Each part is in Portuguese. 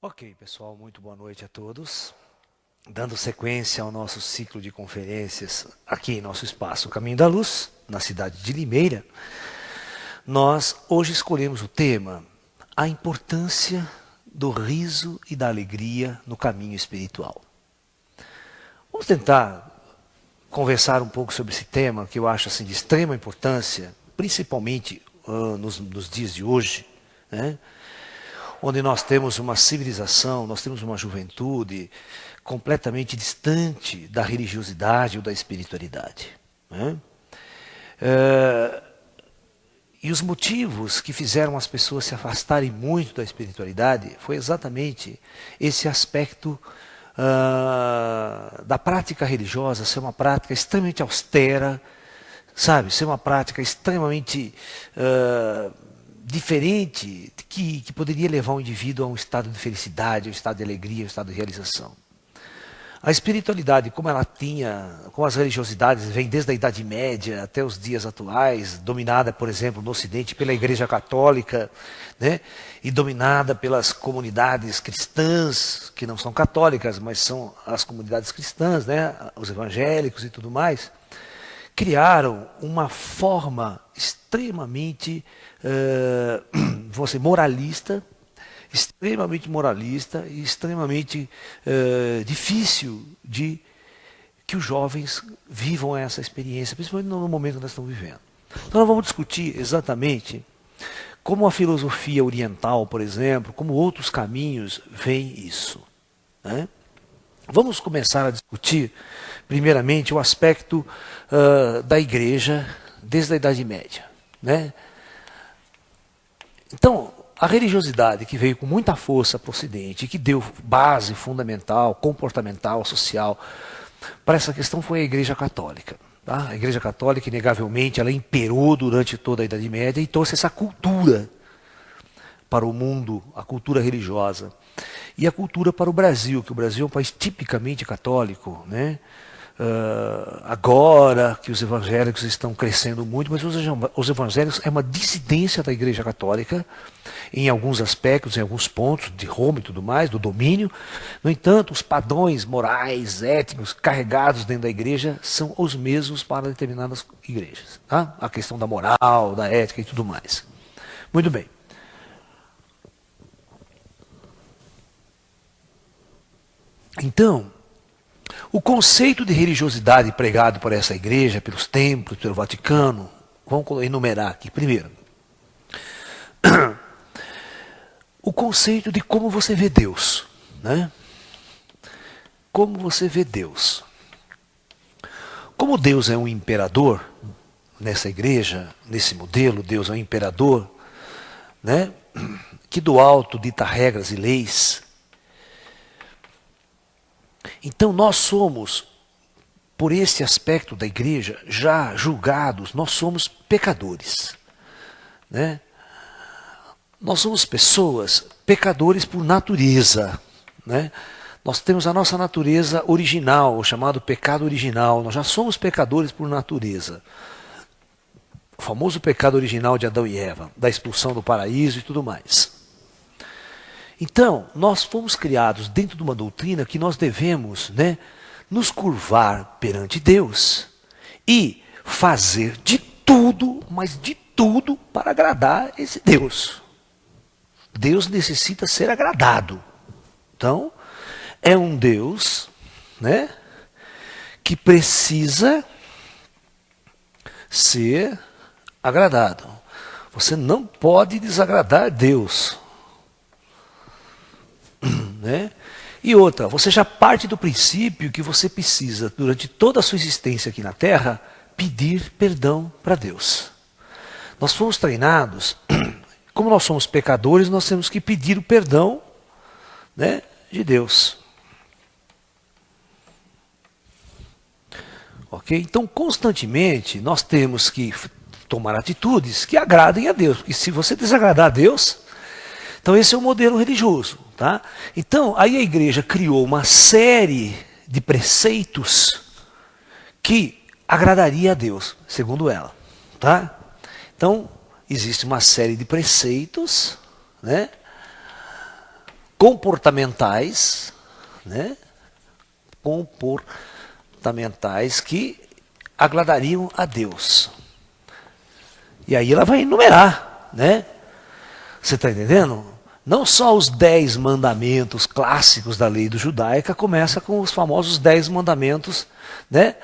Ok, pessoal, muito boa noite a todos. Dando sequência ao nosso ciclo de conferências aqui em nosso espaço Caminho da Luz, na cidade de Limeira, nós hoje escolhemos o tema: a importância do riso e da alegria no caminho espiritual. Vamos tentar conversar um pouco sobre esse tema que eu acho assim, de extrema importância, principalmente nos dias de hoje, né? Onde nós temos uma civilização, nós temos uma juventude completamente distante da religiosidade ou da espiritualidade, né? E os motivos que fizeram as pessoas se afastarem muito da espiritualidade foi exatamente esse aspecto da prática religiosa ser uma prática extremamente austera, sabe? Ser uma prática extremamente diferente, que poderia levar o indivíduo a um estado de felicidade, a um estado de alegria, a um estado de realização. A espiritualidade, como as religiosidades, vem desde a Idade Média até os dias atuais, dominada, por exemplo, no Ocidente pela Igreja Católica, né? E dominada pelas comunidades cristãs, que não são católicas, mas são as comunidades cristãs, né? Os evangélicos e tudo mais, criaram uma forma extremamente vamos dizer, moralista e extremamente difícil de que os jovens vivam essa experiência, principalmente no momento que nós estamos vivendo. Então nós vamos discutir exatamente como a filosofia oriental, por exemplo, como outros caminhos veem isso, né? Vamos começar a discutir, primeiramente, o aspecto da igreja desde a Idade Média, né? Então, a religiosidade que veio com muita força para o Ocidente, que deu base fundamental, comportamental, social, para essa questão foi a Igreja Católica. Tá? A Igreja Católica, inegavelmente, ela imperou durante toda a Idade Média e trouxe essa cultura para o mundo, a cultura religiosa. E a cultura para o Brasil, que o Brasil é um país tipicamente católico, né? Agora que os evangélicos estão crescendo muito, mas os evangélicos é uma dissidência da Igreja Católica em alguns aspectos, em alguns pontos de Roma e tudo mais, do domínio. No entanto, os padrões morais, éticos carregados dentro da igreja são os mesmos para determinadas igrejas, tá? A questão da moral, da ética e tudo mais. Muito bem. Então, o conceito de religiosidade pregado por essa igreja, pelos templos, pelo Vaticano, vamos enumerar aqui. Primeiro, o conceito de como você vê Deus, né? Como você vê Deus. Como Deus é um imperador, nessa igreja, nesse modelo, Deus é um imperador, né? Que do alto dita regras e leis. Então nós somos, por esse aspecto da igreja, já julgados, nós somos pecadores, né? Nós somos pessoas pecadores por natureza, né? Nós temos a nossa natureza original, o chamado pecado original. Nós já somos pecadores por natureza. O famoso pecado original de Adão e Eva, da expulsão do paraíso e tudo mais. Então, nós fomos criados dentro de uma doutrina que nós devemos, né, nos curvar perante Deus e fazer de tudo, mas de tudo, para agradar esse Deus. Deus necessita ser agradado. Então, é um Deus, né, que precisa ser agradado. Você não pode desagradar Deus, né? E outra, você já parte do princípio que você precisa, durante toda a sua existência aqui na Terra, pedir perdão para Deus. Nós fomos treinados, como nós somos pecadores, nós temos que pedir o perdão, né, de Deus. Ok? Então, constantemente, nós temos que tomar atitudes que agradem a Deus. Porque se você desagradar a Deus, então esse é o modelo religioso. Tá? Então, aí a igreja criou uma série de preceitos que agradaria a Deus, segundo ela. Tá? Então, existe uma série de preceitos, né, comportamentais, né? Comportamentais que agradariam a Deus. E aí ela vai enumerar, né? Você está entendendo? Não só os 10 mandamentos clássicos da lei judaica, começa com os famosos 10 mandamentos, né,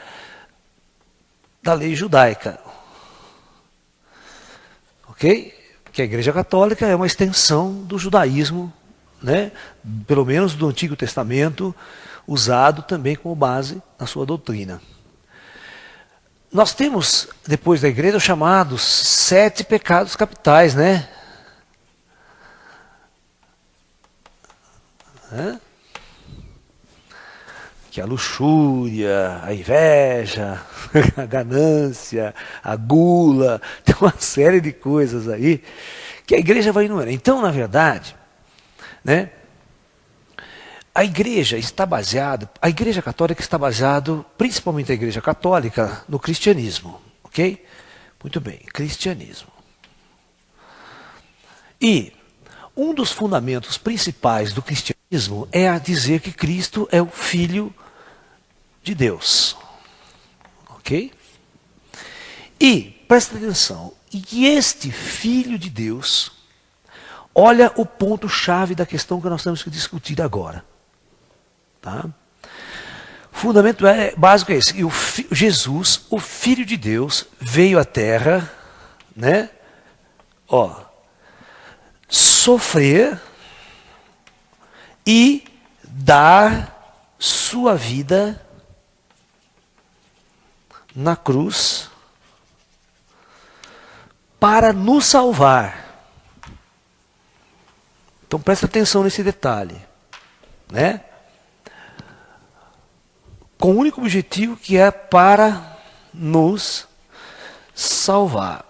da lei judaica. Ok? Que a Igreja Católica é uma extensão do judaísmo, né, pelo menos do Antigo Testamento, usado também como base na sua doutrina. Nós temos, depois da Igreja, os chamados 7 pecados capitais, né? Que a luxúria, a inveja, a ganância, a gula, tem uma série de coisas aí que a igreja vai enumerar. Então, na verdade, né, a igreja católica está baseada, principalmente a igreja católica, no cristianismo, ok? Muito bem, cristianismo. E um dos fundamentos principais do cristianismo é a dizer que Cristo é o Filho de Deus. Ok? E, presta atenção, e este Filho de Deus, olha o ponto-chave da questão que nós temos que discutir agora. Tá? O fundamento básico é esse. E Jesus, o Filho de Deus, veio à Terra, né? Sofrer e dar sua vida na cruz para nos salvar. Então presta atenção nesse detalhe, né? Com o único objetivo que é para nos salvar.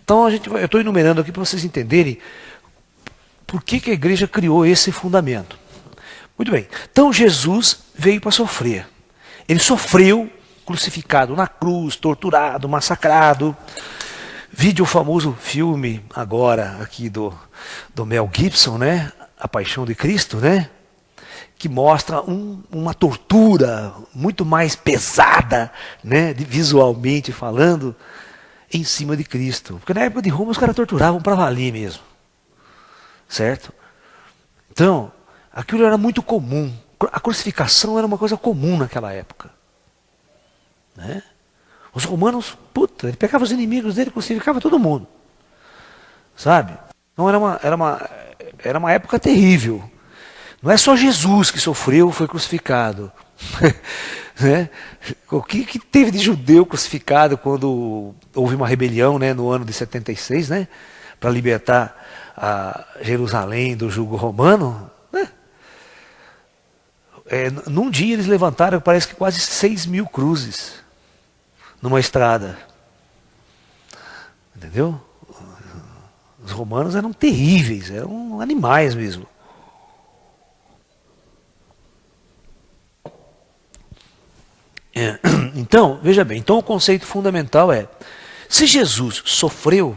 Então eu estou enumerando aqui para vocês entenderem por que a igreja criou esse fundamento. Muito bem. Então Jesus veio para sofrer. Ele sofreu, crucificado na cruz, torturado, massacrado. Vide o famoso filme agora aqui do Mel Gibson, né? A Paixão de Cristo, né? Que mostra uma tortura muito mais pesada, né? Visualmente falando, em cima de Cristo. Porque na época de Roma os caras torturavam para valer mesmo. Certo? Então, aquilo era muito comum. A crucificação era uma coisa comum naquela época. Né? Os romanos, ele pegava os inimigos dele e crucificava todo mundo. Sabe? Então era uma época terrível. Não é só Jesus que sofreu, foi crucificado. Né? O que teve de judeu crucificado quando houve uma rebelião, né, no ano de 76, né, para libertar a Jerusalém do jugo romano, né? Num dia eles levantaram, parece que quase 6.000 cruzes numa estrada. Entendeu? Os romanos eram terríveis, eram animais mesmo. Então, veja bem, então o conceito fundamental é, se Jesus sofreu,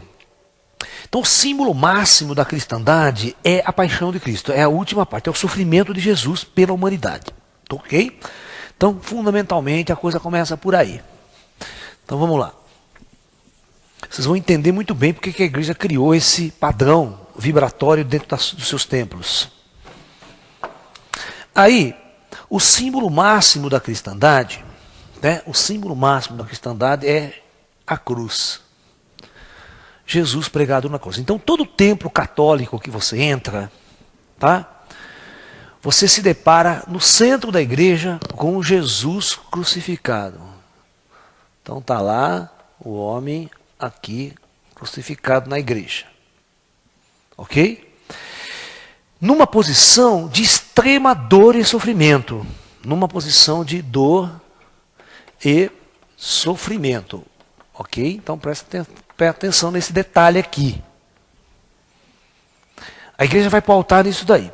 então o símbolo máximo da cristandade é a paixão de Cristo, é a última parte, é o sofrimento de Jesus pela humanidade. Ok? Então, fundamentalmente, a coisa começa por aí. Então vamos lá. Vocês vão entender muito bem porque que a igreja criou esse padrão vibratório dentro dos seus templos. Aí, o símbolo máximo da cristandade, né? O símbolo máximo da cristandade é a cruz. Jesus pregado na cruz. Então todo templo católico que você entra, tá? Você se depara no centro da igreja com Jesus crucificado. Então tá lá o homem aqui crucificado na igreja. OK? Numa posição de extrema dor e sofrimento, numa posição de dor e sofrimento. Ok? Então presta atenção nesse detalhe aqui. A igreja vai pautar nisso daí.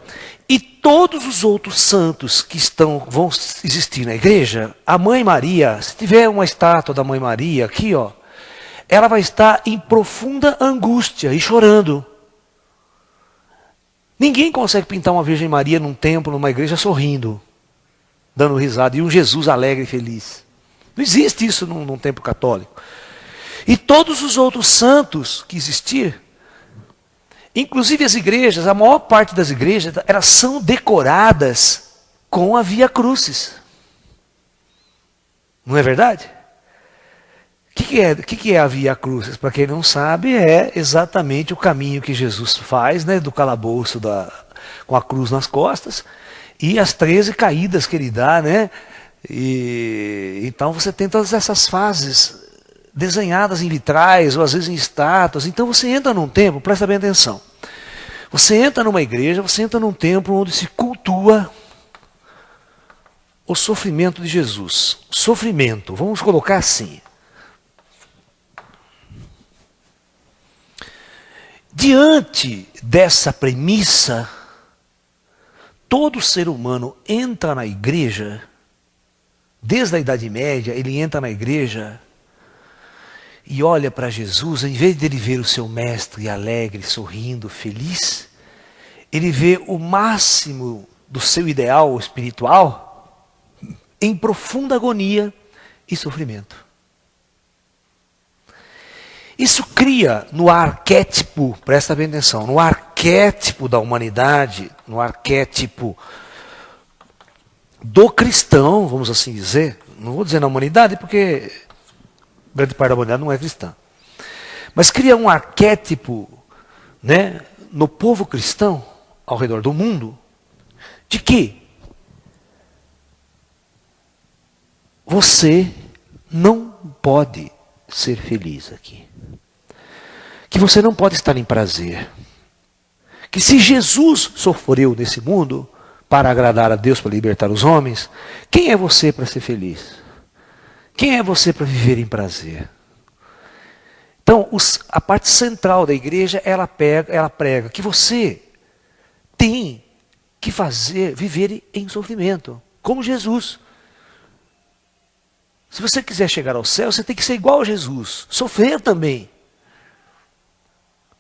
E todos os outros santos que vão existir na igreja, a Mãe Maria, se tiver uma estátua da Mãe Maria aqui, ó, ela vai estar em profunda angústia e chorando. Ninguém consegue pintar uma Virgem Maria num templo, numa igreja, sorrindo, dando risada, e um Jesus alegre e feliz. Não existe isso num templo católico. E todos os outros santos que existiam, inclusive as igrejas, a maior parte das igrejas, elas são decoradas com a Via Crucis. Não é verdade? O que é a Via Crucis? Para quem não sabe, é exatamente o caminho que Jesus faz, né, do calabouço com a cruz nas costas, e as 13 caídas que ele dá, né? E então você tem todas essas fases desenhadas em vitrais, ou às vezes em estátuas. Então você entra num templo, presta bem atenção. Você entra numa igreja, você entra num templo onde se cultua o sofrimento de Jesus. Sofrimento, vamos colocar assim. Diante dessa premissa, todo ser humano entra na igreja, desde a Idade Média, ele entra na igreja e olha para Jesus, em vez de ele ver o seu mestre alegre, sorrindo, feliz, ele vê o máximo do seu ideal espiritual em profunda agonia e sofrimento. Isso cria no arquétipo, presta bem atenção, no arquétipo da humanidade, no arquétipo do cristão, vamos assim dizer, não vou dizer na humanidade porque grande parte da humanidade não é cristã, mas cria um arquétipo, né, no povo cristão, ao redor do mundo, de que você não pode ser feliz aqui. Que você não pode estar em prazer. Que se Jesus sofreu nesse mundo para agradar a Deus, para libertar os homens, quem é você para ser feliz? Quem é você para viver em prazer? Então, a parte central da igreja, ela prega que você tem que viver em sofrimento, como Jesus. Se você quiser chegar ao céu, você tem que ser igual a Jesus, sofrer também.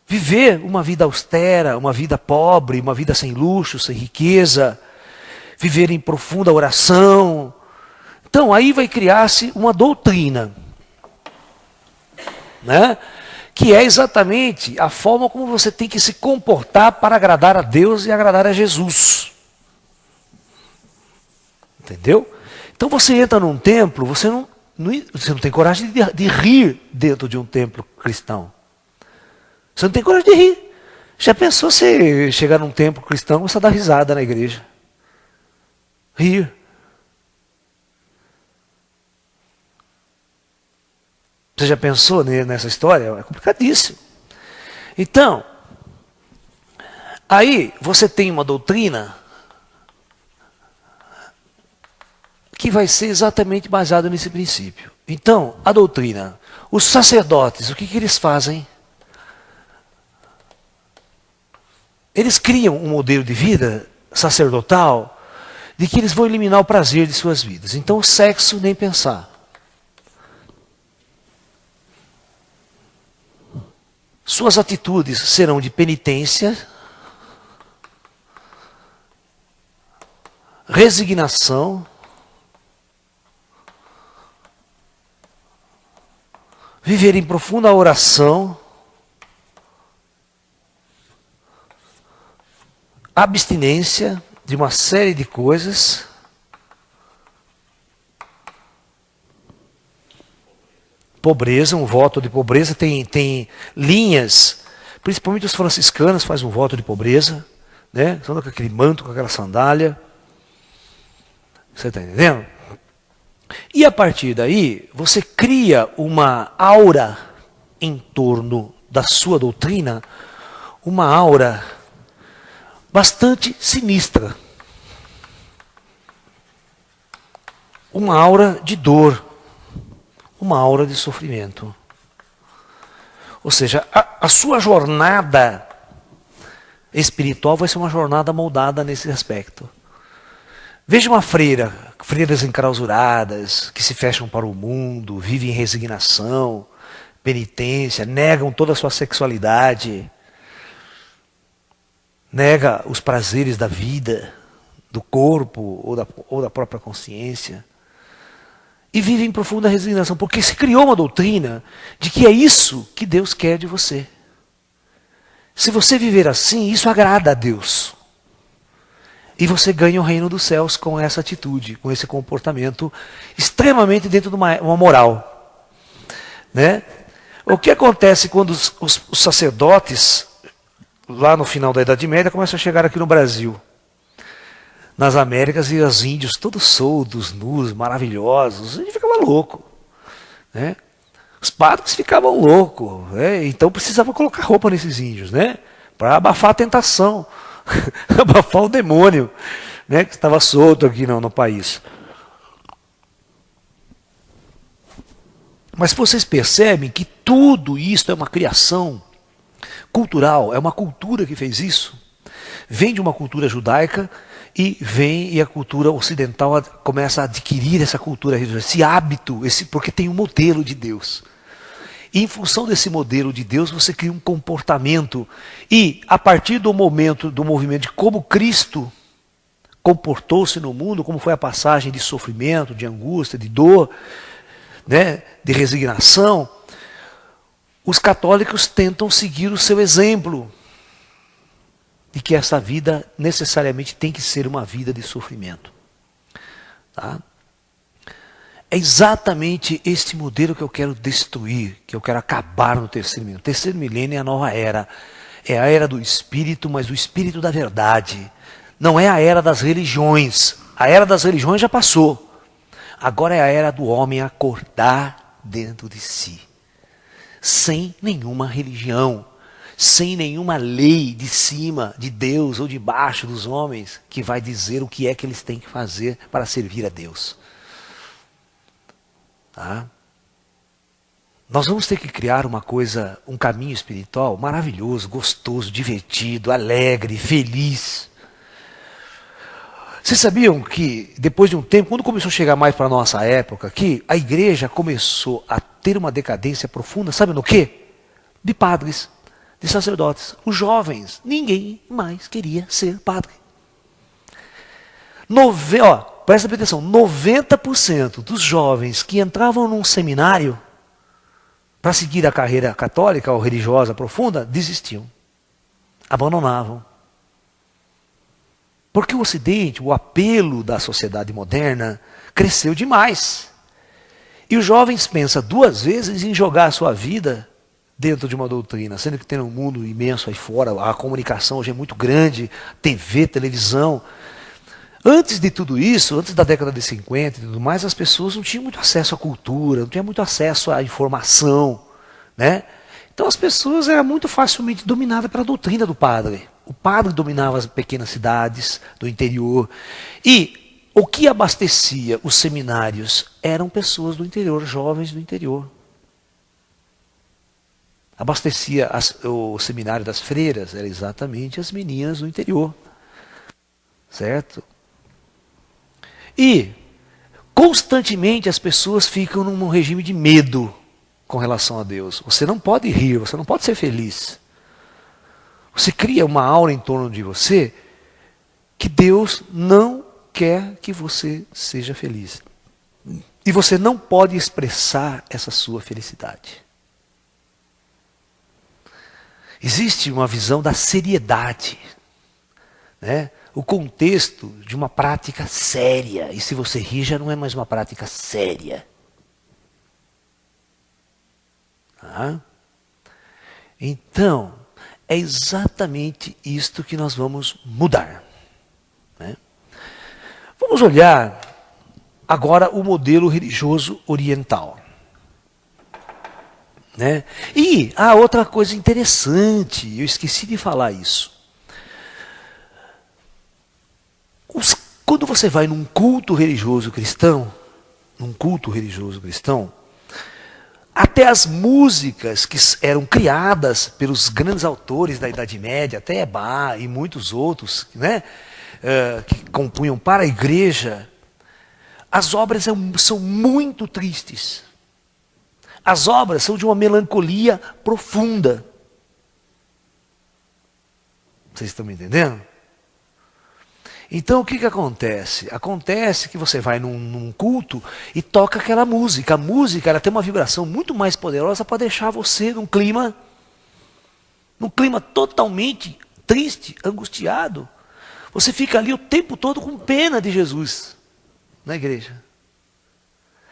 Viver uma vida austera, uma vida pobre, uma vida sem luxo, sem riqueza, viver em profunda oração. Então aí vai criar-se uma doutrina, né? Que é exatamente a forma como você tem que se comportar para agradar a Deus e agradar a Jesus. Entendeu? Então você entra num templo, você não tem coragem de rir dentro de um templo cristão. Você não tem coragem de rir. Já pensou você chegar num templo cristão e você dar risada na igreja? Rir. Você já pensou nessa história? É complicadíssimo. Então, aí você tem uma doutrina que vai ser exatamente baseada nesse princípio. Então, a doutrina, os sacerdotes, o que eles fazem? Eles criam um modelo de vida sacerdotal de que eles vão eliminar o prazer de suas vidas. Então, o sexo, nem pensar. Suas atitudes serão de penitência, resignação, viver em profunda oração, abstinência de uma série de coisas, pobreza, um voto de pobreza, tem linhas, principalmente os franciscanos fazem um voto de pobreza, né? Só com aquele manto, com aquela sandália. Você está entendendo? E a partir daí, você cria uma aura em torno da sua doutrina, uma aura bastante sinistra. Uma aura de dor, uma aura de sofrimento. Ou seja, a sua jornada espiritual vai ser uma jornada moldada nesse aspecto. Veja uma freira, freiras enclausuradas, que se fecham para o mundo, vivem em resignação, penitência, negam toda a sua sexualidade, nega os prazeres da vida, do corpo ou da própria consciência. E vive em profunda resignação, porque se criou uma doutrina de que é isso que Deus quer de você. Se você viver assim, isso agrada a Deus. E você ganha o reino dos céus com essa atitude, com esse comportamento extremamente dentro de uma moral. Né? O que acontece quando os sacerdotes, lá no final da Idade Média, começam a chegar aqui no Brasil? Nas Américas, e os índios todos soltos, nus, maravilhosos, a gente ficava louco. Né? Os padres ficavam loucos, né? Então precisava colocar roupa nesses índios, né? Para abafar a tentação, abafar o demônio, né? Que estava solto aqui no país. Mas vocês percebem que tudo isso é uma criação cultural, é uma cultura que fez isso. Vem de uma cultura judaica e a cultura ocidental começa a adquirir essa cultura religiosa, esse hábito, porque tem um modelo de Deus. E em função desse modelo de Deus, você cria um comportamento. E a partir do momento, do movimento de como Cristo comportou-se no mundo, como foi a passagem de sofrimento, de angústia, de dor, né, de resignação, os católicos tentam seguir o seu exemplo. De que essa vida necessariamente tem que ser uma vida de sofrimento. Tá? É exatamente este modelo que eu quero destruir, que eu quero acabar no terceiro milênio. O terceiro milênio é a nova era. É a era do Espírito, mas o Espírito da verdade. Não é a era das religiões. A era das religiões já passou. Agora é a era do homem acordar dentro de si. Sem nenhuma religião. Sem nenhuma lei de cima, de Deus ou de baixo dos homens, que vai dizer o que é que eles têm que fazer para servir a Deus. Tá? Nós vamos ter que criar uma coisa, um caminho espiritual maravilhoso, gostoso, divertido, alegre, feliz. Vocês sabiam que depois de um tempo, quando começou a chegar mais para a nossa época aqui, a igreja começou a ter uma decadência profunda, sabe no quê? De padres. De sacerdotes, os jovens, ninguém mais queria ser padre. Presta atenção, 90% dos jovens que entravam num seminário para seguir a carreira católica ou religiosa profunda, desistiam, abandonavam. Porque o Ocidente, o apelo da sociedade moderna, cresceu demais. E os jovens pensam duas vezes em jogar a sua vida dentro de uma doutrina, sendo que tem um mundo imenso aí fora, a comunicação hoje é muito grande, TV, televisão. Antes de tudo isso, antes da década de 50 e tudo mais, as pessoas não tinham muito acesso à cultura, não tinham muito acesso à informação, né? Então as pessoas eram muito facilmente dominadas pela doutrina do padre. O padre dominava as pequenas cidades do interior. E o que abastecia os seminários eram pessoas do interior, jovens do interior. Abastecia o seminário das freiras, era exatamente as meninas do interior. Certo? E constantemente as pessoas ficam num regime de medo com relação a Deus. Você não pode rir, você não pode ser feliz. Você cria uma aura em torno de você que Deus não quer que você seja feliz. E você não pode expressar essa sua felicidade. Existe uma visão da seriedade, né? O contexto de uma prática séria. E se você rir, já não é mais uma prática séria. Tá? Então, é exatamente isto que nós vamos mudar. Né? Vamos olhar agora o modelo religioso oriental. Né? E outra coisa interessante, eu esqueci de falar isso. Quando você vai num culto religioso cristão, até as músicas que eram criadas pelos grandes autores da Idade Média, até Bach e muitos outros, né, que compunham para a igreja, as obras são muito tristes. As obras são de uma melancolia profunda. Vocês estão me entendendo? Então o que acontece? Acontece que você vai num culto e toca aquela música. A música ela tem uma vibração muito mais poderosa para deixar você num clima totalmente triste, angustiado. Você fica ali o tempo todo com pena de Jesus na igreja.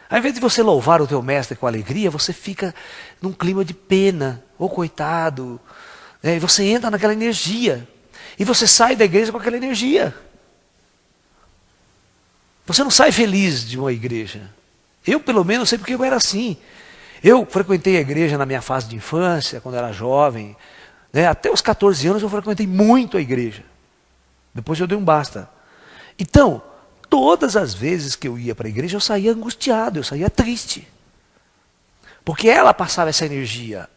Ao invés de você louvar o teu mestre com alegria, você fica num clima de pena, ou coitado. E você entra naquela energia. E você sai da igreja com aquela energia. Você não sai feliz de uma igreja. Eu, pelo menos, sei porque eu era assim. Eu frequentei a igreja na minha fase de infância, quando eu era jovem. Até os 14 anos eu frequentei muito a igreja. Depois eu dei um basta. Então, todas as vezes que eu ia para a igreja, eu saía angustiado, eu saía triste. Porque ela passava essa energia.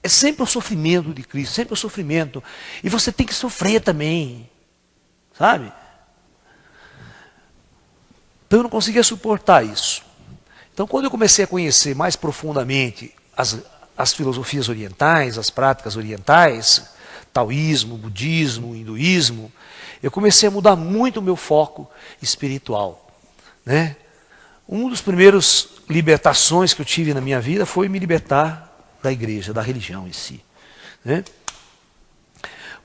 É sempre o sofrimento de Cristo, sempre o sofrimento. E você tem que sofrer também. Sabe? Então eu não conseguia suportar isso. Então quando eu comecei a conhecer mais profundamente as filosofias orientais, as práticas orientais, taoísmo, budismo, hinduísmo, eu comecei a mudar muito o meu foco espiritual. Uma das primeiras libertações que eu tive na minha vida foi me libertar da igreja, da religião em si.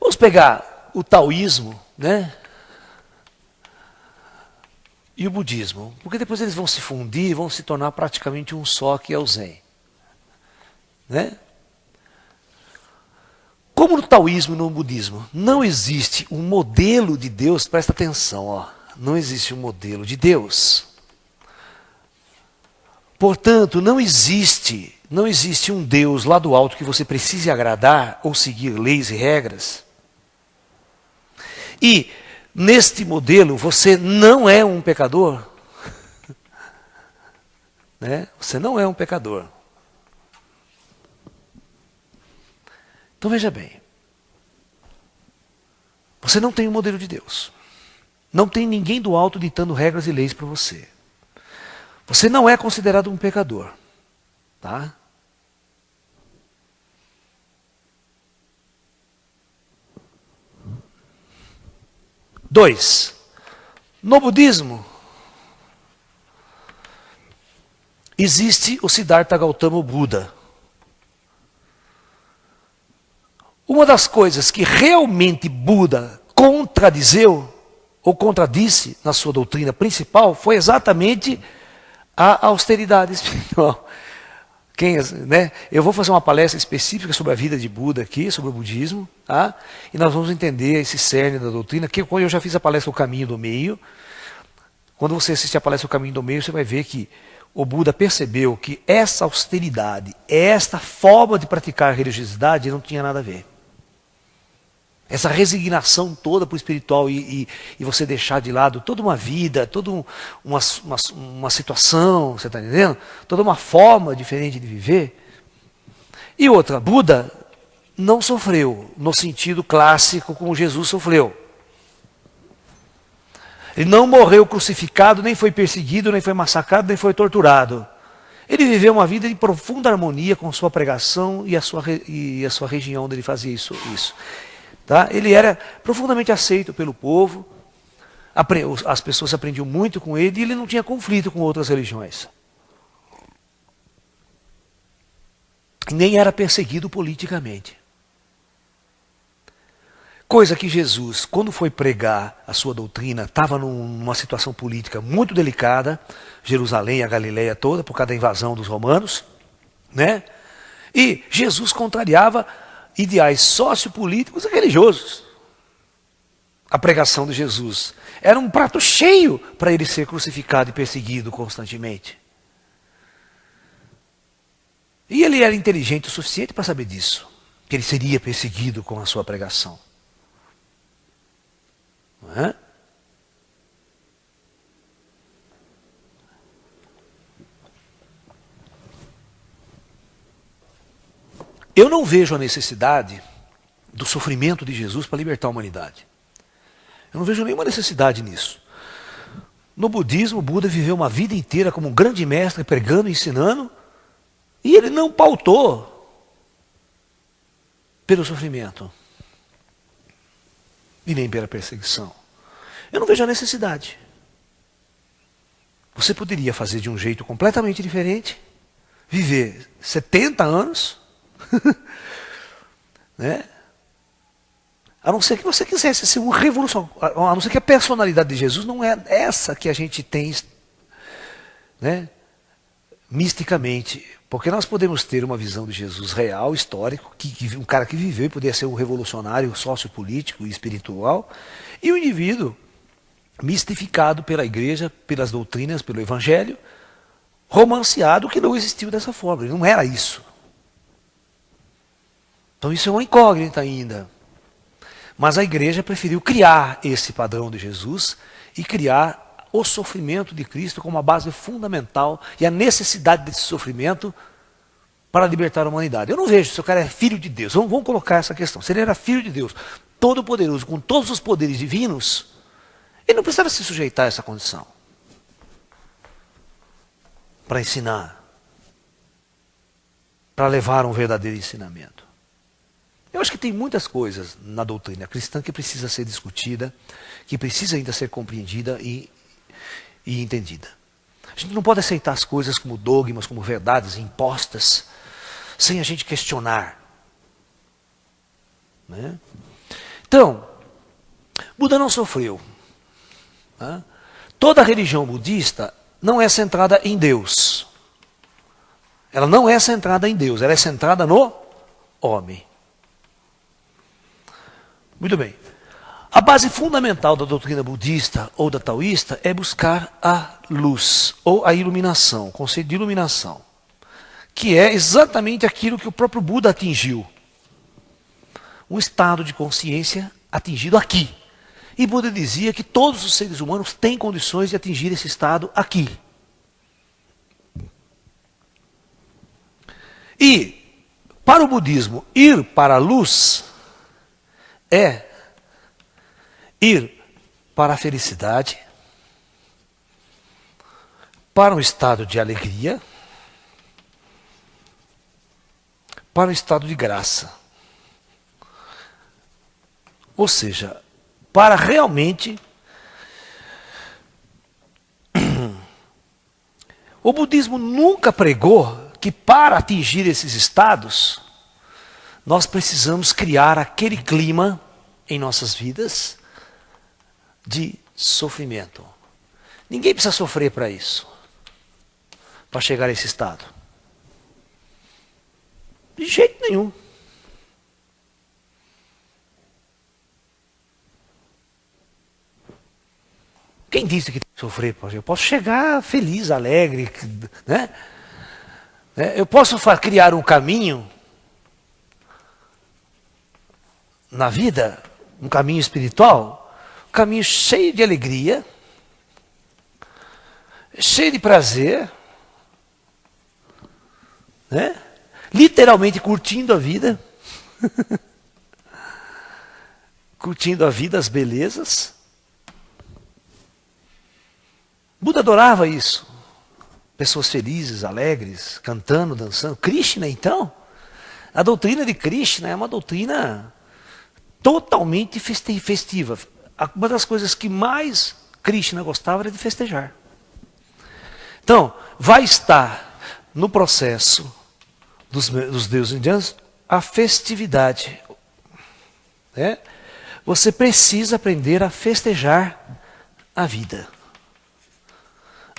Vamos pegar o taoísmo, e o budismo, porque depois eles vão se fundir, vão se tornar praticamente um só, que é o Zen. Como no taoísmo e no budismo não existe um modelo de Deus, presta atenção, não existe um modelo de Deus. Portanto, não existe um Deus lá do alto que você precise agradar ou seguir leis e regras. E neste modelo, você não é um pecador. Você não é um pecador. Então veja bem. Você não tem um modelo de Deus. Não tem ninguém do alto ditando regras e leis para você. Você não é considerado um pecador. Tá? Dois, no budismo, existe o Siddhartha Gautama Buda. Uma das coisas que realmente Buda contradizeu, ou contradisse na sua doutrina principal, foi exatamente a austeridade espiritual. Eu vou fazer uma palestra específica sobre a vida de Buda aqui, sobre o budismo, tá? E nós vamos entender esse cerne da doutrina, que quando eu já fiz a palestra O Caminho do Meio, quando você assiste a palestra O Caminho do Meio, você vai ver que o Buda percebeu que essa austeridade, esta forma de praticar a religiosidade não tinha nada a ver. Essa resignação toda para o espiritual e você deixar de lado toda uma vida, toda uma situação, você está entendendo? Toda uma forma diferente de viver. E outra, Buda não sofreu no sentido clássico como Jesus sofreu. Ele não morreu crucificado, nem foi perseguido, nem foi massacrado, nem foi torturado. Ele viveu uma vida em profunda harmonia com sua pregação e a sua região onde ele fazia isso. Tá? Ele era profundamente aceito pelo povo, as pessoas aprendiam muito com ele e ele não tinha conflito com outras religiões. Nem era perseguido politicamente. Coisa que Jesus, quando foi pregar a sua doutrina, estava numa situação política muito delicada, Jerusalém, a Galileia toda, por causa da invasão dos romanos, E Jesus contrariava ideais sociopolíticos e religiosos. A pregação de Jesus era um prato cheio para ele ser crucificado e perseguido constantemente. E ele era inteligente o suficiente para saber disso, que ele seria perseguido com a sua pregação. Não é? Eu não vejo a necessidade do sofrimento de Jesus para libertar a humanidade. Eu não vejo nenhuma necessidade nisso. No budismo, Buda viveu uma vida inteira como um grande mestre, pregando e ensinando, e ele não pautou pelo sofrimento. e nem pela perseguição. Eu não vejo a necessidade. Você poderia fazer de um jeito completamente diferente, viver 70 anos, né? A não ser que você quisesse ser um revolucionário, a não ser que a personalidade de Jesus não é essa que a gente tem, né, misticamente. Porque nós podemos ter uma visão de Jesus real, histórico, um cara que viveu e poderia ser um revolucionário sociopolítico e espiritual, e um indivíduo mistificado pela igreja, pelas doutrinas, pelo evangelho, romanceado, que não existiu dessa forma, ele não era isso. Então isso é uma incógnita ainda. Mas a igreja preferiu criar esse padrão de Jesus e criar o sofrimento de Cristo como a base fundamental e a necessidade desse sofrimento para libertar a humanidade. Eu não vejo se o cara é filho de Deus. Vamos colocar essa questão. Se ele era filho de Deus, todo-poderoso, com todos os poderes divinos, ele não precisava se sujeitar a essa condição para ensinar, para levar um verdadeiro ensinamento. Eu acho que tem muitas coisas na doutrina cristã que precisa ser discutida, que precisa ainda ser compreendida e entendida. A gente não pode aceitar as coisas como dogmas, como verdades impostas, sem a gente questionar. Né? Então, Buda não sofreu. Né? Toda a religião budista não é centrada em Deus. Ela não é centrada em Deus, ela é centrada no homem. Muito bem. A base fundamental da doutrina budista ou da taoísta é buscar a luz ou a iluminação, o conceito de iluminação, que é exatamente aquilo que o próprio Buda atingiu. Um estado de consciência atingido aqui. E Buda dizia que todos os seres humanos têm condições de atingir esse estado aqui. E, para o budismo, ir para a luz é ir para a felicidade, para um estado de alegria, para um estado de graça. Ou seja, para realmente o budismo nunca pregou que para atingir esses estados nós precisamos criar aquele clima em nossas vidas de sofrimento. Ninguém precisa sofrer para isso, para chegar a esse estado. De jeito nenhum. Quem disse que tem que sofrer? Eu posso chegar feliz, alegre, né? Eu posso criar um caminho na vida, um caminho espiritual, um caminho cheio de alegria, cheio de prazer, né? Literalmente curtindo a vida, curtindo a vida, as belezas. Buda adorava isso. Pessoas felizes, alegres, cantando, dançando. Krishna, então, a doutrina de Krishna é uma doutrina totalmente festiva. Uma das coisas que mais Krishna gostava era de festejar. Então, vai estar no processo dos deuses indianos a festividade. Né? Você precisa aprender a festejar a vida.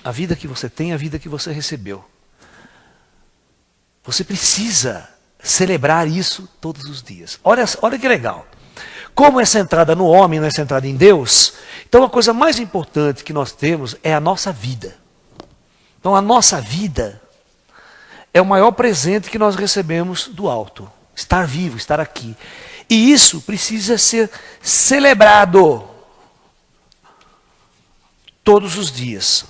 A vida que você tem, a vida que você recebeu. Você precisa celebrar isso todos os dias. Olha que legal. Como é centrada no homem, não é centrada em Deus, então a coisa mais importante que nós temos é a nossa vida. Então a nossa vida é o maior presente que nós recebemos do alto. Estar vivo, estar aqui. E isso precisa ser celebrado todos os dias.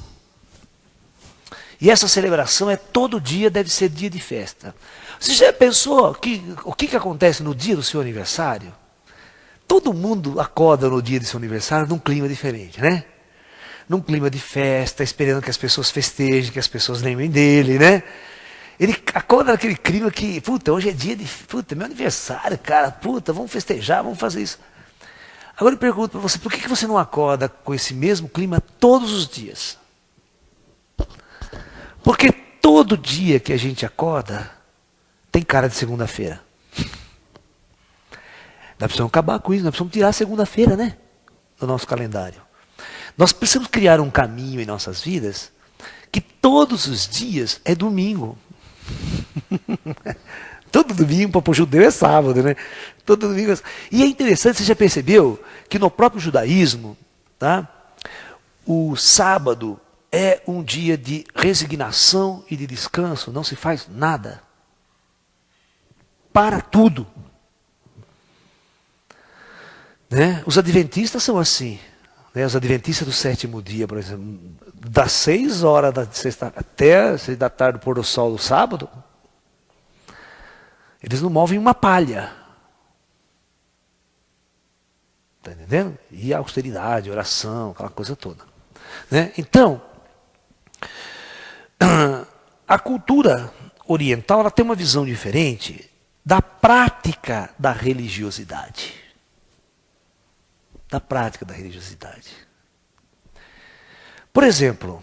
E essa celebração todo dia deve ser dia de festa. Você já pensou o que acontece no dia do seu aniversário? Todo mundo acorda no dia do seu aniversário num clima diferente, né? Num clima de festa, esperando que as pessoas festejem, que as pessoas lembrem dele, né? Ele acorda naquele clima que, puta, hoje é dia de, puta, meu aniversário, cara, puta, vamos festejar, vamos fazer isso. Agora eu pergunto para você, por que você não acorda com esse mesmo clima todos os dias? Porque todo dia que a gente acorda, tem cara de segunda-feira. Nós precisamos acabar com isso, nós precisamos tirar a segunda-feira, né? Do nosso calendário. Nós precisamos criar um caminho em nossas vidas que todos os dias é domingo. Todo domingo para o judeu é sábado, né? Todo domingo. E é interessante, você já percebeu que no próprio judaísmo, tá? O sábado é um dia de resignação e de descanso, não se faz nada. Para tudo. Né? Os adventistas são assim. Né? Os adventistas do sétimo dia, por exemplo, das 6 horas da sexta até 6 da tarde do pôr do sol do sábado, eles não movem uma palha. Está entendendo? E a austeridade, a oração, aquela coisa toda. Né? Então, a cultura oriental ela tem uma visão diferente da prática da religiosidade. Da prática da religiosidade. Por exemplo,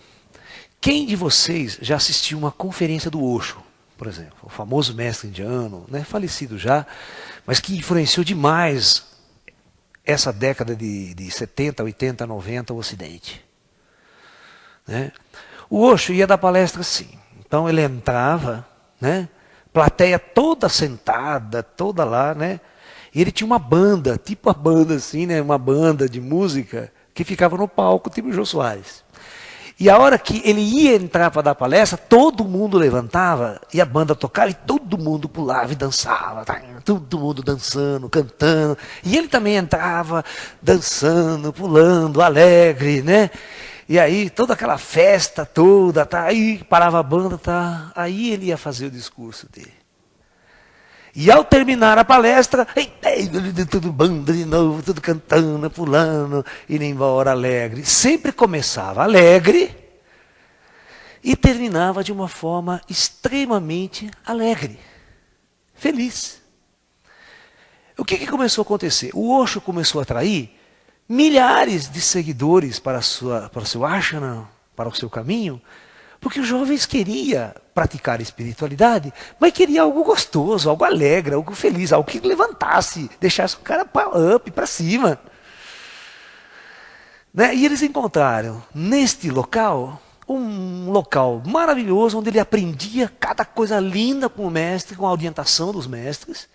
quem de vocês já assistiu uma conferência do Osho, por exemplo, o famoso mestre indiano, né, falecido já, mas que influenciou demais essa década de 70, 80, 90 o Ocidente. Né? O Osho ia dar palestra assim. Então ele entrava, né, plateia toda sentada, toda lá, né? E ele tinha uma banda, tipo a banda assim, né? Uma banda de música que ficava no palco, tipo o Jô Soares. E a hora que ele ia entrar para dar palestra, todo mundo levantava e a banda tocava e todo mundo pulava e dançava. Tá? Todo mundo dançando, cantando. E ele também entrava dançando, pulando, alegre, né? E aí toda aquela festa toda, tá? Aí parava a banda, tá? Aí ele ia fazer o discurso dele. E ao terminar a palestra, tudo banda de novo, tudo cantando, pulando, indo embora alegre. Sempre começava alegre e terminava de uma forma extremamente alegre, feliz. O que começou a acontecer? O Osho começou a atrair milhares de seguidores para o seu ashram, para o seu caminho, porque os jovens queriam praticar a espiritualidade, mas queriam algo gostoso, algo alegre, algo feliz, algo que levantasse, deixasse o cara up, para cima. Né? E eles encontraram neste local, um local maravilhoso, onde ele aprendia cada coisa linda com o mestre, com a orientação dos mestres,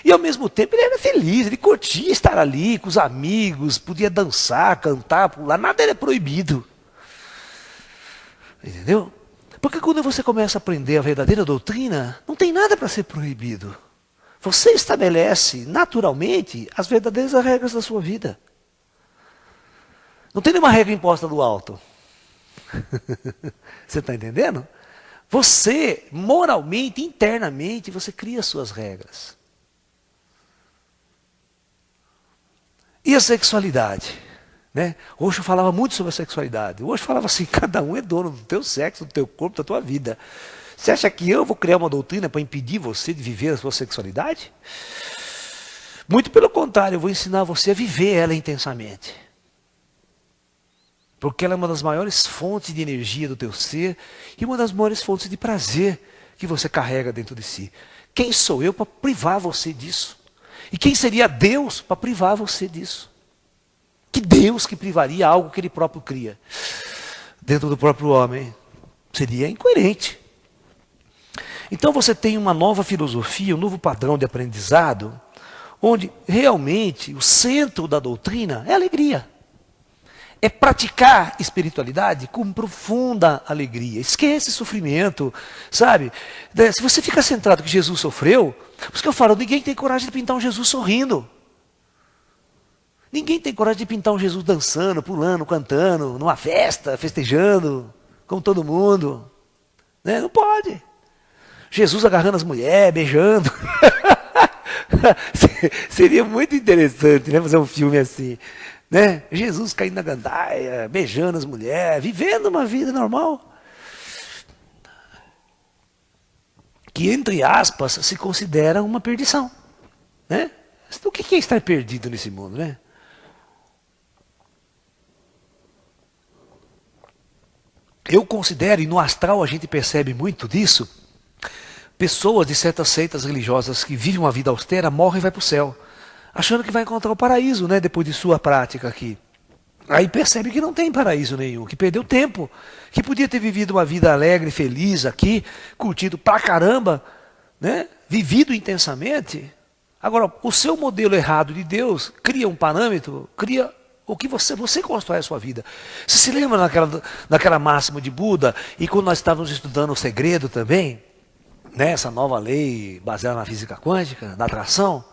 e ao mesmo tempo ele era feliz, ele curtia estar ali com os amigos, podia dançar, cantar, pular, nada era proibido. Entendeu? Porque quando você começa a aprender a verdadeira doutrina, não tem nada para ser proibido. Você estabelece naturalmente as verdadeiras regras da sua vida. Não tem nenhuma regra imposta do alto. Você está entendendo? Você, moralmente, internamente, você cria as suas regras. E a sexualidade? Né? O Osho falava muito sobre a sexualidade. O Osho falava assim, cada um é dono do teu sexo, do teu corpo, da tua vida. Você acha que eu vou criar uma doutrina para impedir você de viver a sua sexualidade? Muito pelo contrário, eu vou ensinar você a viver ela intensamente. Porque ela é uma das maiores fontes de energia do teu ser e uma das maiores fontes de prazer que você carrega dentro de si. Quem sou eu para privar você disso? E quem seria Deus para privar você disso? Que Deus que privaria algo que Ele próprio cria dentro do próprio homem? Seria incoerente. Então você tem uma nova filosofia, um novo padrão de aprendizado, onde realmente o centro da doutrina é a alegria. É praticar espiritualidade com profunda alegria. Esquece sofrimento, sabe? Se você fica centrado que Jesus sofreu, por isso que eu falo, ninguém tem coragem de pintar um Jesus sorrindo. Ninguém tem coragem de pintar um Jesus dançando, pulando, cantando, numa festa, festejando, como todo mundo. Né? Não pode. Jesus agarrando as mulheres, beijando. Seria muito interessante, né, fazer um filme assim. Né? Jesus caindo na gandaia, beijando as mulheres, vivendo uma vida normal. Que, entre aspas, se considera uma perdição. Né? O que é estar perdido nesse mundo? Né? Eu considero, e no astral a gente percebe muito disso, pessoas de certas seitas religiosas que vivem uma vida austera, morrem e vai para o céu, achando que vai encontrar o paraíso, né, depois de sua prática aqui. Aí percebe que não tem paraíso nenhum, que perdeu tempo, que podia ter vivido uma vida alegre, feliz aqui, curtido pra caramba, né, vivido intensamente. Agora, o seu modelo errado de Deus cria um parâmetro, cria o que você constrói a sua vida. Você se lembra daquela máxima de Buda, e quando nós estávamos estudando o segredo também, né, essa nova lei baseada na física quântica, da atração,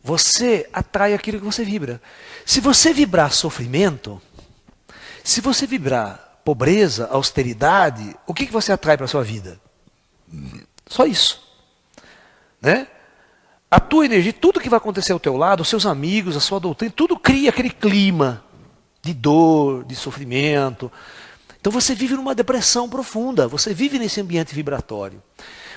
você atrai aquilo que você vibra. Se você vibrar sofrimento, se você vibrar pobreza, austeridade, o que você atrai para a sua vida? Só isso. Né? A tua energia, tudo que vai acontecer ao teu lado, os seus amigos, a sua doutrina, tudo cria aquele clima de dor, de sofrimento. Então você vive numa depressão profunda, você vive nesse ambiente vibratório.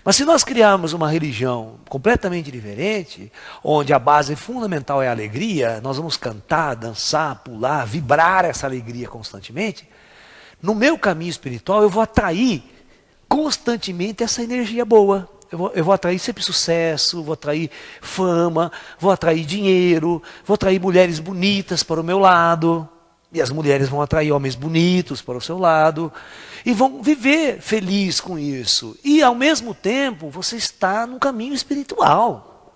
Mas se nós criarmos uma religião completamente diferente, onde a base fundamental é a alegria, nós vamos cantar, dançar, pular, vibrar essa alegria constantemente, no meu caminho espiritual eu vou atrair constantemente essa energia boa. Eu vou atrair sempre sucesso, vou atrair fama, vou atrair dinheiro, vou atrair mulheres bonitas para o meu lado. E as mulheres vão atrair homens bonitos para o seu lado. E vão viver feliz com isso. E ao mesmo tempo, você está no caminho espiritual.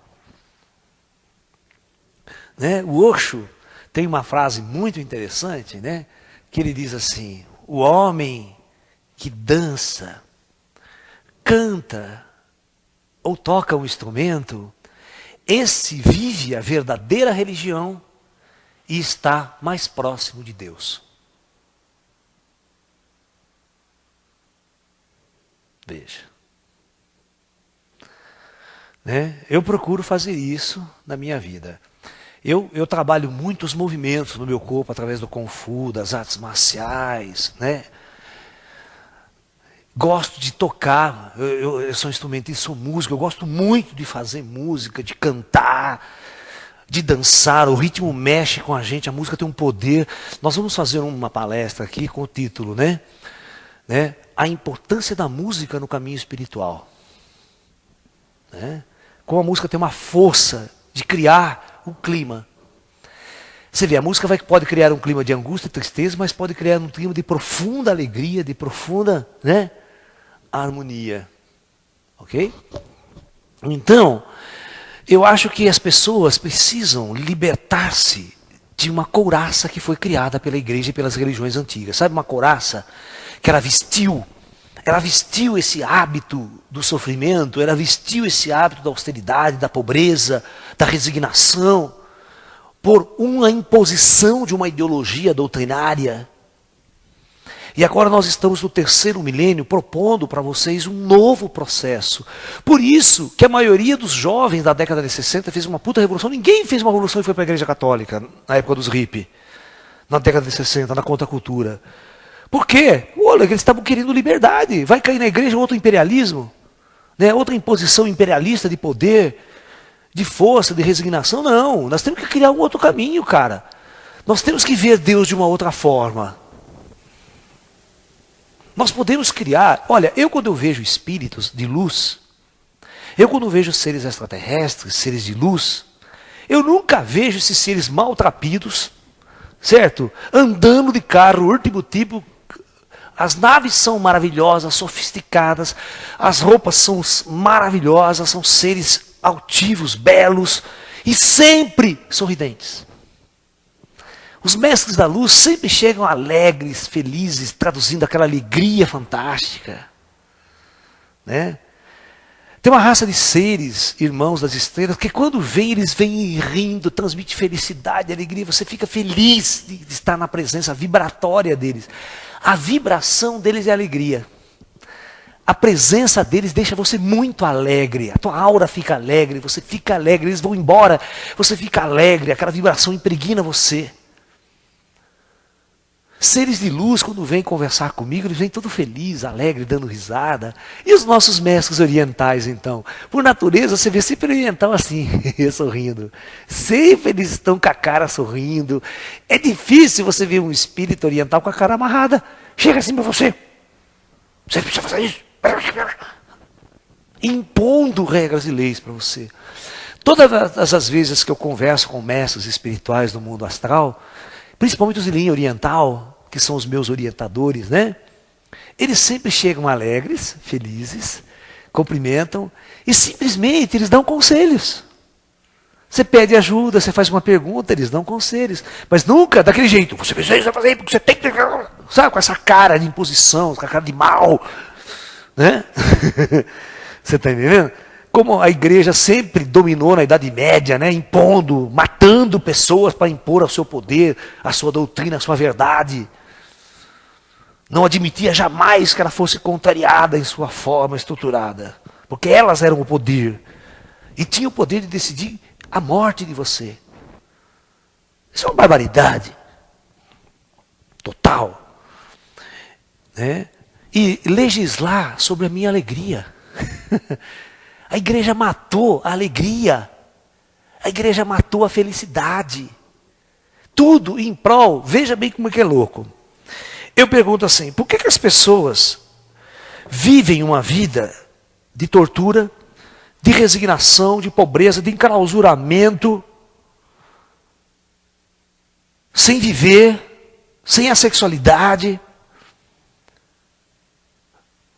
Né? O Osho tem uma frase muito interessante, né? Que ele diz assim: o homem que dança, canta ou toca um instrumento, esse vive a verdadeira religião e está mais próximo de Deus. Veja. Né? Eu procuro fazer isso na minha vida. Eu trabalho muitos movimentos no meu corpo através do Kung Fu, das artes marciais, né? Gosto de tocar, eu sou instrumentista, sou músico, eu gosto muito de fazer música, de cantar, de dançar, o ritmo mexe com a gente, a música tem um poder. Nós vamos fazer uma palestra aqui com o título, né? A importância da música no caminho espiritual. Né? Como a música tem uma força de criar um clima. Você vê, a música pode criar um clima de angústia e tristeza, mas pode criar um clima de profunda alegria, de profunda, né, harmonia. Ok? Então, eu acho que as pessoas precisam libertar-se de uma couraça que foi criada pela igreja e pelas religiões antigas. Sabe uma couraça que ela vestiu esse hábito do sofrimento, ela vestiu esse hábito da austeridade, da pobreza, da resignação, por uma imposição de uma ideologia doutrinária. E agora nós estamos no 3º milênio propondo para vocês um novo processo. Por isso que a maioria dos jovens da década de 60 fez uma puta revolução. Ninguém fez uma revolução e foi para a igreja católica na época dos hippie, na década de 60, na contracultura. Por quê? Olha, eles estavam querendo liberdade. Vai cair na igreja outro imperialismo, né? Outra imposição imperialista de poder, de força, de resignação. Não, nós temos que criar um outro caminho, cara. Nós temos que ver Deus de uma outra forma. Nós podemos criar, olha, quando eu vejo espíritos de luz, quando vejo seres extraterrestres, seres de luz, eu nunca vejo esses seres maltrapilhos, certo? Andando de carro, último tipo, as naves são maravilhosas, sofisticadas, as roupas são maravilhosas, são seres altivos, belos e sempre sorridentes. Os mestres da luz sempre chegam alegres, felizes, traduzindo aquela alegria fantástica. Né? Tem uma raça de seres, irmãos das estrelas, que quando vêm, eles vêm rindo, transmite felicidade, alegria. Você fica feliz de estar na presença vibratória deles. A vibração deles é alegria. A presença deles deixa você muito alegre. A tua aura fica alegre, você fica alegre. Eles vão embora, você fica alegre. Aquela vibração impregna você. Seres de luz, quando vêm conversar comigo, eles vêm todo feliz, alegre, dando risada. E os nossos mestres orientais, então? Por natureza, você vê sempre oriental assim, sorrindo. Sempre eles estão com a cara sorrindo. É difícil você ver um espírito oriental com a cara amarrada. chega assim para você. Você precisa fazer isso. Impondo regras e leis para você. Todas as vezes que eu converso com mestres espirituais do mundo astral, principalmente os de linha oriental, que são os meus orientadores, né? Eles sempre chegam alegres, felizes, cumprimentam e simplesmente eles dão conselhos. Você pede ajuda, você faz uma pergunta, eles dão conselhos. Mas nunca daquele jeito, você precisa fazer porque você tem que... Sabe, com essa cara de imposição, com a cara de mal. Né? Você está entendendo? Como a igreja sempre dominou na Idade Média, né? Impondo, matando pessoas para impor o seu poder, a sua doutrina, a sua verdade. Não admitia jamais que ela fosse contrariada em sua forma estruturada. Porque elas eram o poder. E tinham o poder de decidir a morte de você. Isso é uma barbaridade. Total. Né? E legislar sobre a minha alegria. A igreja matou a alegria. A igreja matou a felicidade. Tudo em prol, veja bem como é que é louco. Eu pergunto assim, por que as pessoas vivem uma vida de tortura, de resignação, de pobreza, de enclausuramento, sem viver, sem a sexualidade?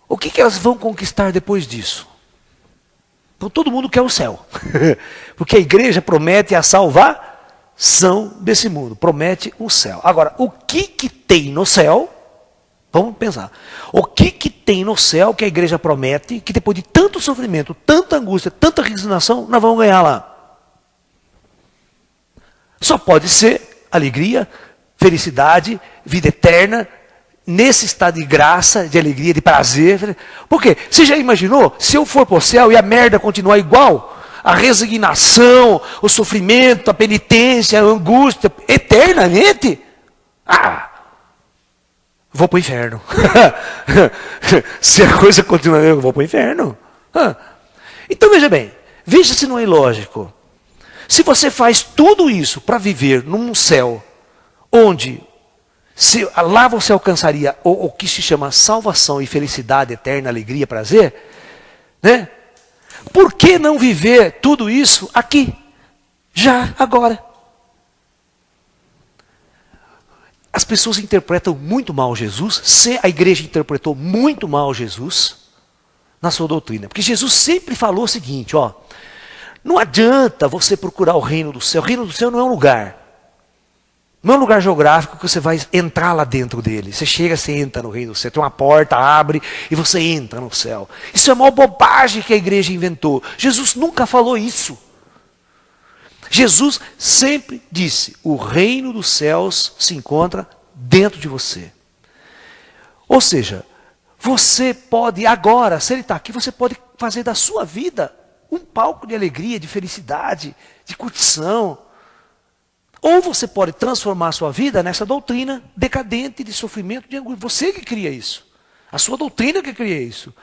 O que elas vão conquistar depois disso? Então todo mundo quer o céu. Porque a igreja promete a salvação desse mundo. Promete o céu. Agora, o que tem no céu? Vamos pensar. O que tem no céu que a igreja promete, que depois de tanto sofrimento, tanta angústia, tanta resignação, nós vamos ganhar lá? Só pode ser alegria, felicidade, vida eterna, nesse estado de graça, de alegria, de prazer. Por quê? Você já imaginou? Se eu for para o céu e a merda continuar igual, a resignação, o sofrimento, a penitência, a angústia, eternamente? Vou para o inferno. Se a coisa continuar, eu vou para o inferno. Então veja bem, veja se não é ilógico. Se você faz tudo isso para viver num céu onde lá você alcançaria o que se chama salvação e felicidade eterna, alegria, prazer, né? Por que não viver tudo isso aqui, já, agora? As pessoas interpretam muito mal Jesus, a igreja interpretou muito mal Jesus na sua doutrina. Porque Jesus sempre falou o seguinte, ó, não adianta você procurar o reino do céu. O reino do céu não é um lugar. Não é um lugar geográfico que você vai entrar lá dentro dele. Você chega, você entra no reino do céu. Tem uma porta, abre e você entra no céu. Isso é uma bobagem que a igreja inventou. Jesus nunca falou isso. Jesus sempre disse, o reino dos céus se encontra dentro de você. Ou seja, você pode agora, se ele está aqui, você pode fazer da sua vida um palco de alegria, de felicidade, de curtição. Ou você pode transformar a sua vida nessa doutrina decadente de sofrimento, de angústia. Você que cria isso. A sua doutrina que cria isso.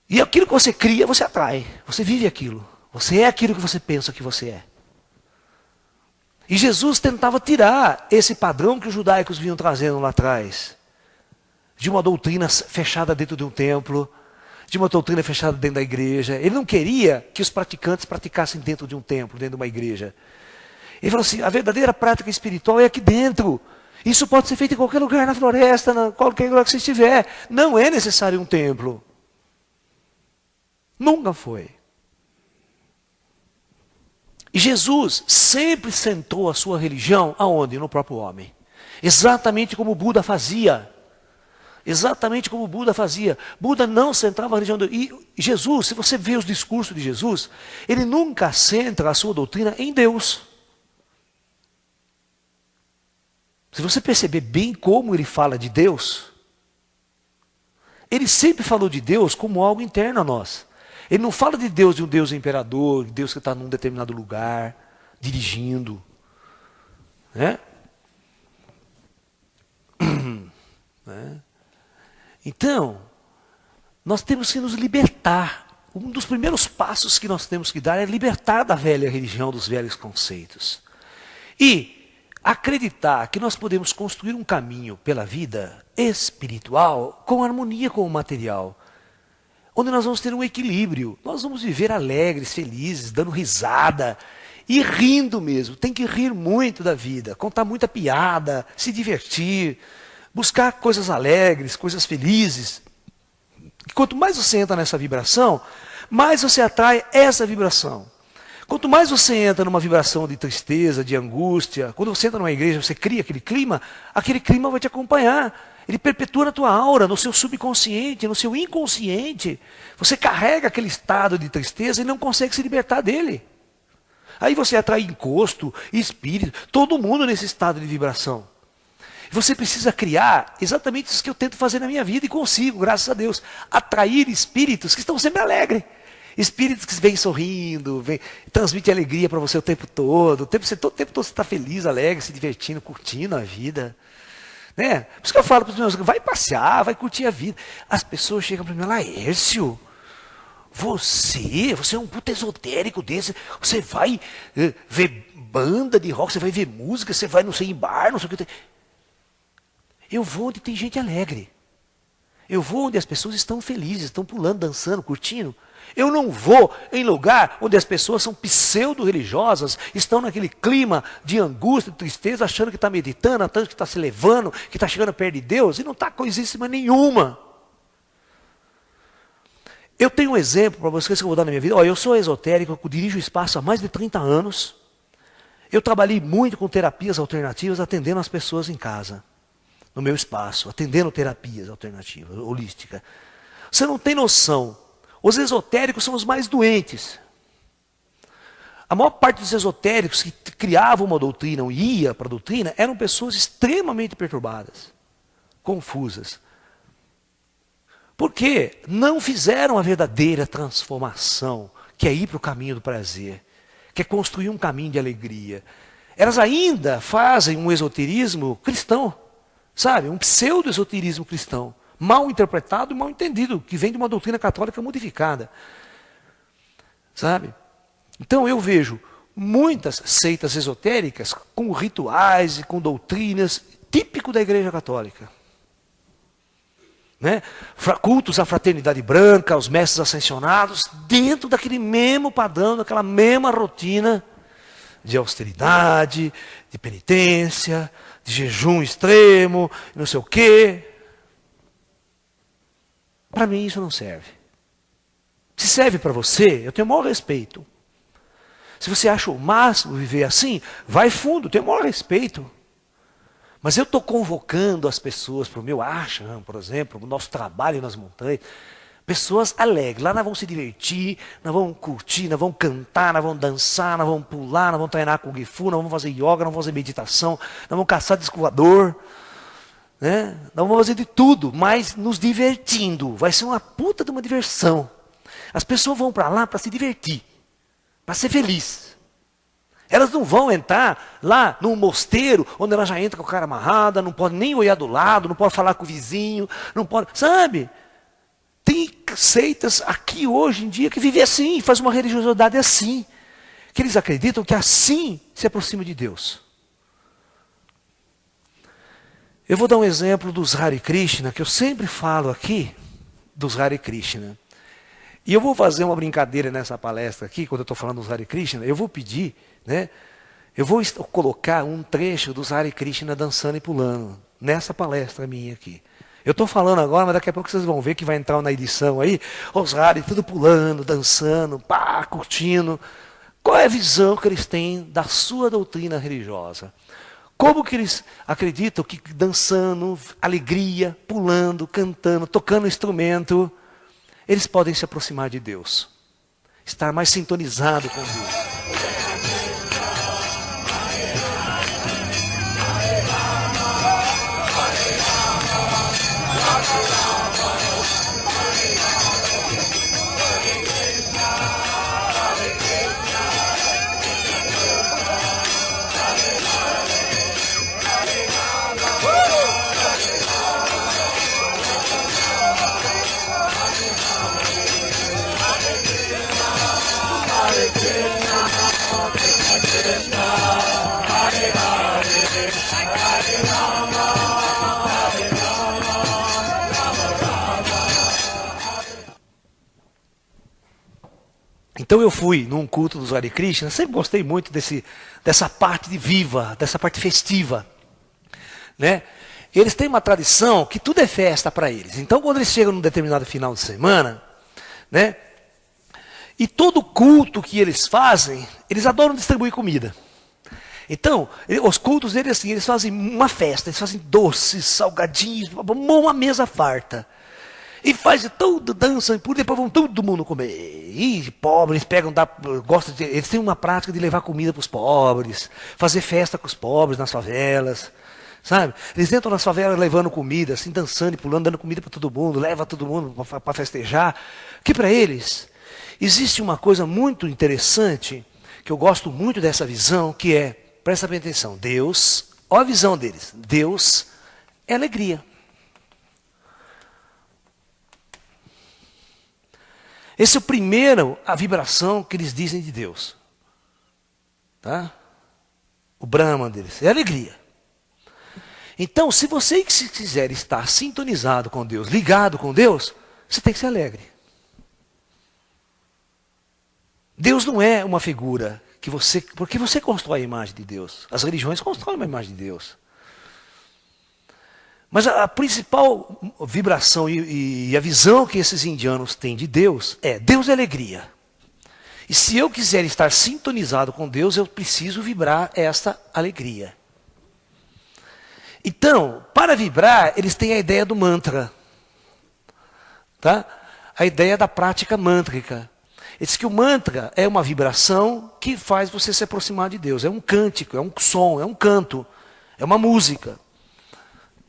E aquilo que você cria, você atrai. Você vive aquilo. Você é aquilo que você pensa que você é. E Jesus tentava tirar esse padrão que os judaicos vinham trazendo lá atrás. De uma doutrina fechada dentro de um templo. De uma doutrina fechada dentro da igreja. Ele não queria que os praticantes praticassem dentro de um templo, dentro de uma igreja. Ele falou assim, a verdadeira prática espiritual é aqui dentro. Isso pode ser feito em qualquer lugar, na floresta, em qualquer lugar que você estiver. Não é necessário um templo. Nunca foi. E Jesus sempre sentou a sua religião aonde? No próprio homem. Exatamente como Buda fazia. Exatamente como Buda fazia. Buda não centrava a religião. E Jesus, se você vê os discursos de Jesus, ele nunca centra a sua doutrina em Deus. Se você perceber bem como ele fala de Deus, ele sempre falou de Deus como algo interno a nós. Ele não fala de um Deus imperador, de Deus que está num determinado lugar, dirigindo. Né? Então, nós temos que nos libertar. Um dos primeiros passos que nós temos que dar é libertar da velha religião, dos velhos conceitos. E acreditar que nós podemos construir um caminho pela vida espiritual com harmonia com o material, onde nós vamos ter um equilíbrio, nós vamos viver alegres, felizes, dando risada e rindo mesmo. Tem que rir muito da vida, contar muita piada, se divertir, buscar coisas alegres, coisas felizes. Quanto mais você entra nessa vibração, mais você atrai essa vibração. Quanto mais você entra numa vibração de tristeza, de angústia, quando você entra numa igreja, você cria aquele clima vai te acompanhar. Ele perpetua na tua aura, no seu subconsciente, no seu inconsciente. Você carrega aquele estado de tristeza e não consegue se libertar dele. Aí você atrai encosto, espírito, todo mundo nesse estado de vibração. Você precisa criar exatamente isso que eu tento fazer na minha vida e consigo, graças a Deus. Atrair espíritos que estão sempre alegres. Espíritos que vêm sorrindo, transmitem alegria para você o tempo todo. Todo tempo todo você está feliz, alegre, se divertindo, curtindo a vida. Né? Por isso que eu falo para os meus, vai passear, vai curtir a vida. As pessoas chegam para mim, Laércio, você é um puta esotérico desse, você vai ver banda de rock, você vai ver música, você vai não sei em bar, não sei o que. Eu vou onde tem gente alegre. Eu vou onde as pessoas estão felizes, estão pulando, dançando, curtindo. Eu não vou em lugar onde as pessoas são pseudo-religiosas, estão naquele clima de angústia, de tristeza, achando que está meditando, achando que está se levando, que está chegando perto de Deus, e não está coisíssima nenhuma. Eu tenho um exemplo para vocês que eu vou dar na minha vida. Eu sou esotérico, eu dirijo o espaço há mais de 30 anos. Eu trabalhei muito com terapias alternativas, atendendo as pessoas em casa, no meu espaço, atendendo terapias alternativas, holísticas. Você não tem noção. Os esotéricos são os mais doentes. A maior parte dos esotéricos que criavam uma doutrina ou ia para a doutrina eram pessoas extremamente perturbadas, confusas. Porque não fizeram a verdadeira transformação, que é ir para o caminho do prazer, que é construir um caminho de alegria. Elas ainda fazem um esoterismo cristão, sabe? Um pseudo-esoterismo cristão. Mal interpretado e mal entendido, que vem de uma doutrina católica modificada. Sabe? Então eu vejo muitas seitas esotéricas com rituais e com doutrinas típico da Igreja Católica. Né? Cultos à fraternidade branca, aos mestres ascensionados, dentro daquele mesmo padrão, daquela mesma rotina de austeridade, de penitência, de jejum extremo, não sei o quê. Para mim isso não serve. Se serve para você, eu tenho o maior respeito. Se você acha o máximo viver assim, vai fundo, eu tenho o maior respeito. Mas eu estou convocando as pessoas para o meu ashram, por exemplo, o nosso trabalho nas montanhas. Pessoas alegres, lá nós vamos se divertir, nós vamos curtir, nós vamos cantar, nós vamos dançar, nós vamos pular, nós vamos treinar com Gifu, nós vamos fazer yoga, nós vamos fazer meditação, nós vamos caçar disco voador. Né? Nós vamos fazer de tudo, mas nos divertindo. Vai ser uma puta de uma diversão. As pessoas vão para lá para se divertir, para ser feliz. Elas não vão entrar lá num mosteiro, onde ela já entra com a cara amarrada, não pode nem olhar do lado, não pode falar com o vizinho, não pode, sabe? Tem seitas aqui hoje em dia que vivem assim, faz uma religiosidade assim, que eles acreditam que assim se aproxima de Deus. Eu vou dar um exemplo dos Hare Krishna, que eu sempre falo aqui, dos Hare Krishna. E eu vou fazer uma brincadeira nessa palestra aqui, quando eu estou falando dos Hare Krishna, eu vou pedir, né? Eu vou colocar um trecho dos Hare Krishna dançando e pulando, nessa palestra minha aqui. Eu estou falando agora, mas daqui a pouco vocês vão ver que vai entrar na edição aí, os Hare tudo pulando, dançando, pá, curtindo. Qual é a visão que eles têm da sua doutrina religiosa? Como que eles acreditam que dançando, alegria, pulando, cantando, tocando instrumento, eles podem se aproximar de Deus, estar mais sintonizado com Deus? Hare Krishna, Hare Krishna, Hare Hare. Então eu fui num culto dos Hare Krishna, sempre gostei muito dessa parte de viva, dessa parte festiva, né? Eles têm uma tradição que tudo é festa para eles. Então quando eles chegam num determinado final de semana, né? E todo culto que eles fazem, eles adoram distribuir comida. Então, os cultos deles assim, eles fazem uma festa, eles fazem doces, salgadinhos, uma mesa farta. E faz tudo, dançam, e depois vão todo mundo comer. E pobres pegam, eles têm uma prática de levar comida para os pobres, fazer festa com os pobres nas favelas, sabe? Eles entram nas favelas levando comida, assim, dançando e pulando, dando comida para todo mundo, leva todo mundo para festejar. Que para eles existe uma coisa muito interessante, que eu gosto muito dessa visão, que é, presta bem atenção, Deus, olha a visão deles, Deus é alegria. Esse é o primeiro, a vibração que eles dizem de Deus. Tá? O Brahman deles, é alegria. Então, se você quiser estar sintonizado com Deus, ligado com Deus, você tem que ser alegre. Deus não é uma figura porque você constrói a imagem de Deus. As religiões constroem uma imagem de Deus. Mas a principal vibração e a visão que esses indianos têm de Deus é alegria. E se eu quiser estar sintonizado com Deus, eu preciso vibrar esta alegria. Então, para vibrar, eles têm a ideia do mantra. Tá? A ideia da prática mântrica. Eles dizem que o mantra é uma vibração que faz você se aproximar de Deus. É um cântico, é um som, é um canto, é uma música.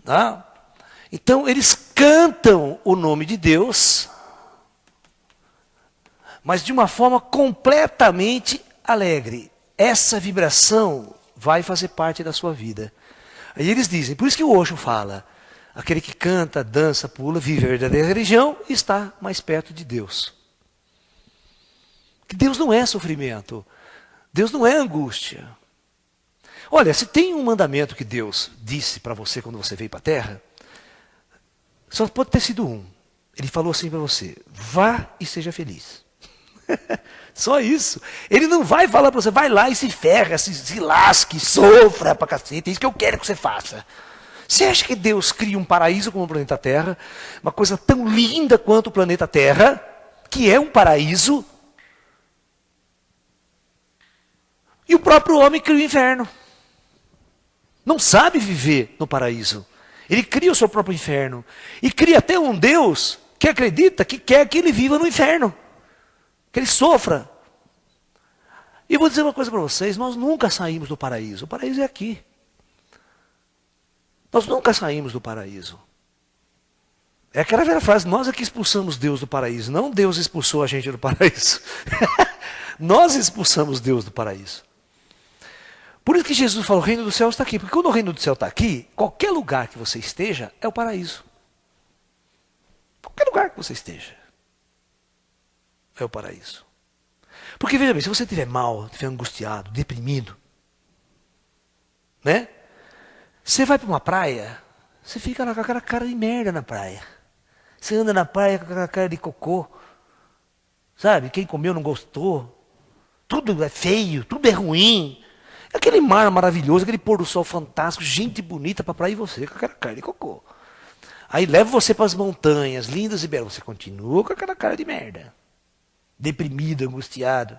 Tá? Então eles cantam o nome de Deus, mas de uma forma completamente alegre. Essa vibração vai fazer parte da sua vida. Aí eles dizem, por isso que o Osho fala, aquele que canta, dança, pula, vive a verdadeira religião e está mais perto de Deus. Que Deus não é sofrimento, Deus não é angústia. Olha, se tem um mandamento que Deus disse para você quando você veio para a Terra, só pode ter sido um. Ele falou assim para você, vá e seja feliz. Só isso. Ele não vai falar para você, vai lá e se ferra, se lasque, sofra pra cacete, é isso que eu quero que você faça. Você acha que Deus cria um paraíso como o planeta Terra, uma coisa tão linda quanto o planeta Terra, que é um paraíso, e o próprio homem cria o inferno. Não sabe viver no paraíso. Ele cria o seu próprio inferno. E cria até um Deus que acredita que quer que ele viva no inferno. Que ele sofra. E eu vou dizer uma coisa para vocês, nós nunca saímos do paraíso. O paraíso é aqui. Nós nunca saímos do paraíso. É aquela velha frase, nós é que expulsamos Deus do paraíso. Não Deus expulsou a gente do paraíso. Nós expulsamos Deus do paraíso. Por isso que Jesus falou, o reino do céu está aqui. Porque quando o reino do céu está aqui, qualquer lugar que você esteja é o paraíso. Qualquer lugar que você esteja é o paraíso. Porque veja bem, se você estiver mal, estiver angustiado, deprimido, né? Você vai para uma praia, você fica com aquela cara de merda na praia. Você anda na praia com aquela cara de cocô. Sabe? Quem comeu não gostou. Tudo é feio, tudo é ruim. Aquele mar maravilhoso, aquele pôr do sol fantástico, gente bonita para praia e você com aquela cara de cocô. Aí leva você para as montanhas, lindas e belas. Você continua com aquela cara de merda. Deprimido, angustiado.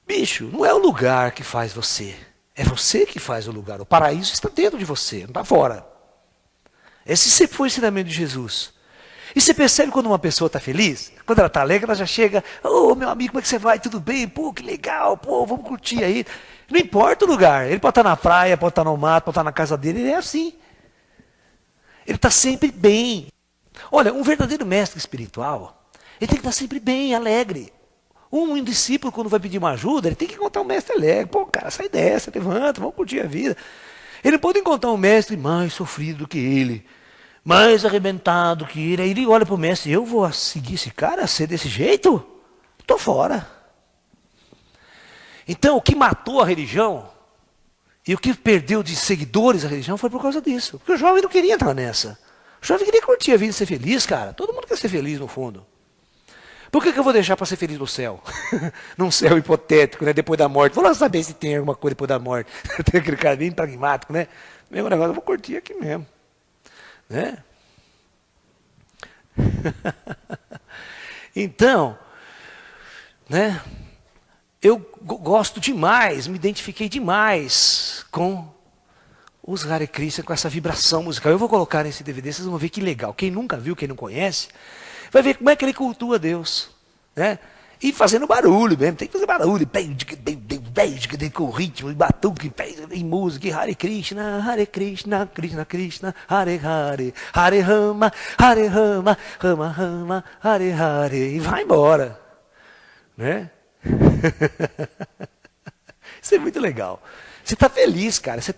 Bicho, não é o lugar que faz você. É você que faz o lugar. O paraíso está dentro de você, não está fora. Esse sempre foi o ensinamento de Jesus. E você percebe quando uma pessoa está feliz? Quando ela está alegre, ela já chega, ô meu amigo, como é que você vai? Tudo bem? Pô, que legal, pô, vamos curtir aí. Não importa o lugar, ele pode estar na praia, pode estar no mato, pode estar na casa dele, ele é assim. Ele está sempre bem. Olha, um verdadeiro mestre espiritual, ele tem que estar sempre bem, alegre. Um discípulo, quando vai pedir uma ajuda, ele tem que encontrar um mestre alegre. Pô, cara, sai dessa, levanta, vamos curtir a vida. Ele não pode encontrar um mestre mais sofrido do que ele, mais arrebentado que ele. Aí ele olha para o mestre, eu vou seguir esse cara, ser desse jeito? Estou fora. Então, o que matou a religião e o que perdeu de seguidores a religião foi por causa disso. Porque o jovem não queria entrar nessa. O jovem queria curtir a vida e ser feliz, cara. Todo mundo quer ser feliz no fundo. Por que eu vou deixar para ser feliz no céu? Num céu hipotético, né? Depois da morte. Vou lá saber se tem alguma coisa depois da morte. Tem aquele cara bem pragmático, né? Meu negócio, eu vou curtir aqui mesmo. Né? Então, né? Eu gosto demais, me identifiquei demais com os Hare Krishna, com essa vibração musical. Eu vou colocar nesse DVD, vocês vão ver que legal. Quem nunca viu, quem não conhece, vai ver como é que ele cultua Deus. Né? E fazendo barulho mesmo, tem que fazer barulho, com ritmo, e batuque, e música, e Hare Krishna, Krishna Krishna, Hare Hare, Hare Rama, Rama Rama, Hare Hare, e vai embora. Né? Isso é muito legal. Você está feliz, cara. Você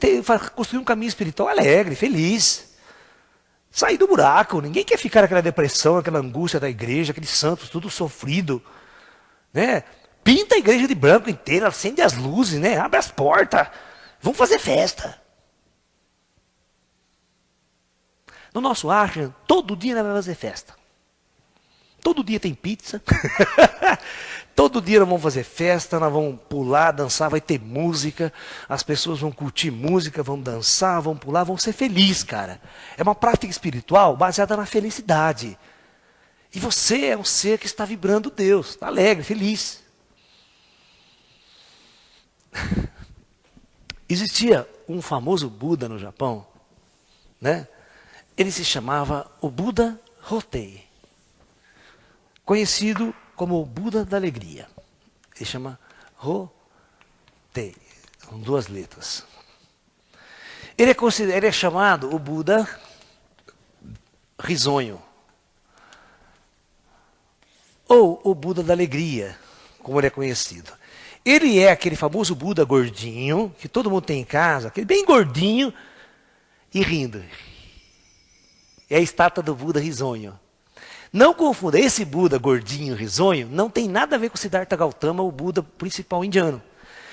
construir um caminho espiritual alegre, feliz. Sair do buraco. Ninguém quer ficar naquela depressão, aquela angústia da igreja, aqueles santos, tudo sofrido. Né? Pinta a igreja de branco inteira, acende as luzes, né? Abre as portas. Vamos fazer festa. No nosso ashram, todo dia nós vamos fazer festa. Todo dia tem pizza. Todo dia nós vamos fazer festa, nós vamos pular, dançar, vai ter música. As pessoas vão curtir música, vão dançar, vão pular, vão ser felizes, cara. É uma prática espiritual baseada na felicidade. E você é um ser que está vibrando Deus, está alegre, feliz. Existia um famoso Buda no Japão, né? Ele se chamava o Buda Rotei, conhecido como o Buda da Alegria. Ele chama Rotei, com 2 letras. Ele é chamado o Buda risonho, ou o Buda da Alegria, como ele é conhecido. Ele é aquele famoso Buda gordinho, que todo mundo tem em casa, aquele bem gordinho e rindo. É a estátua do Buda risonho. Não confunda, esse Buda gordinho, risonho, não tem nada a ver com Siddhartha Gautama, o Buda principal indiano.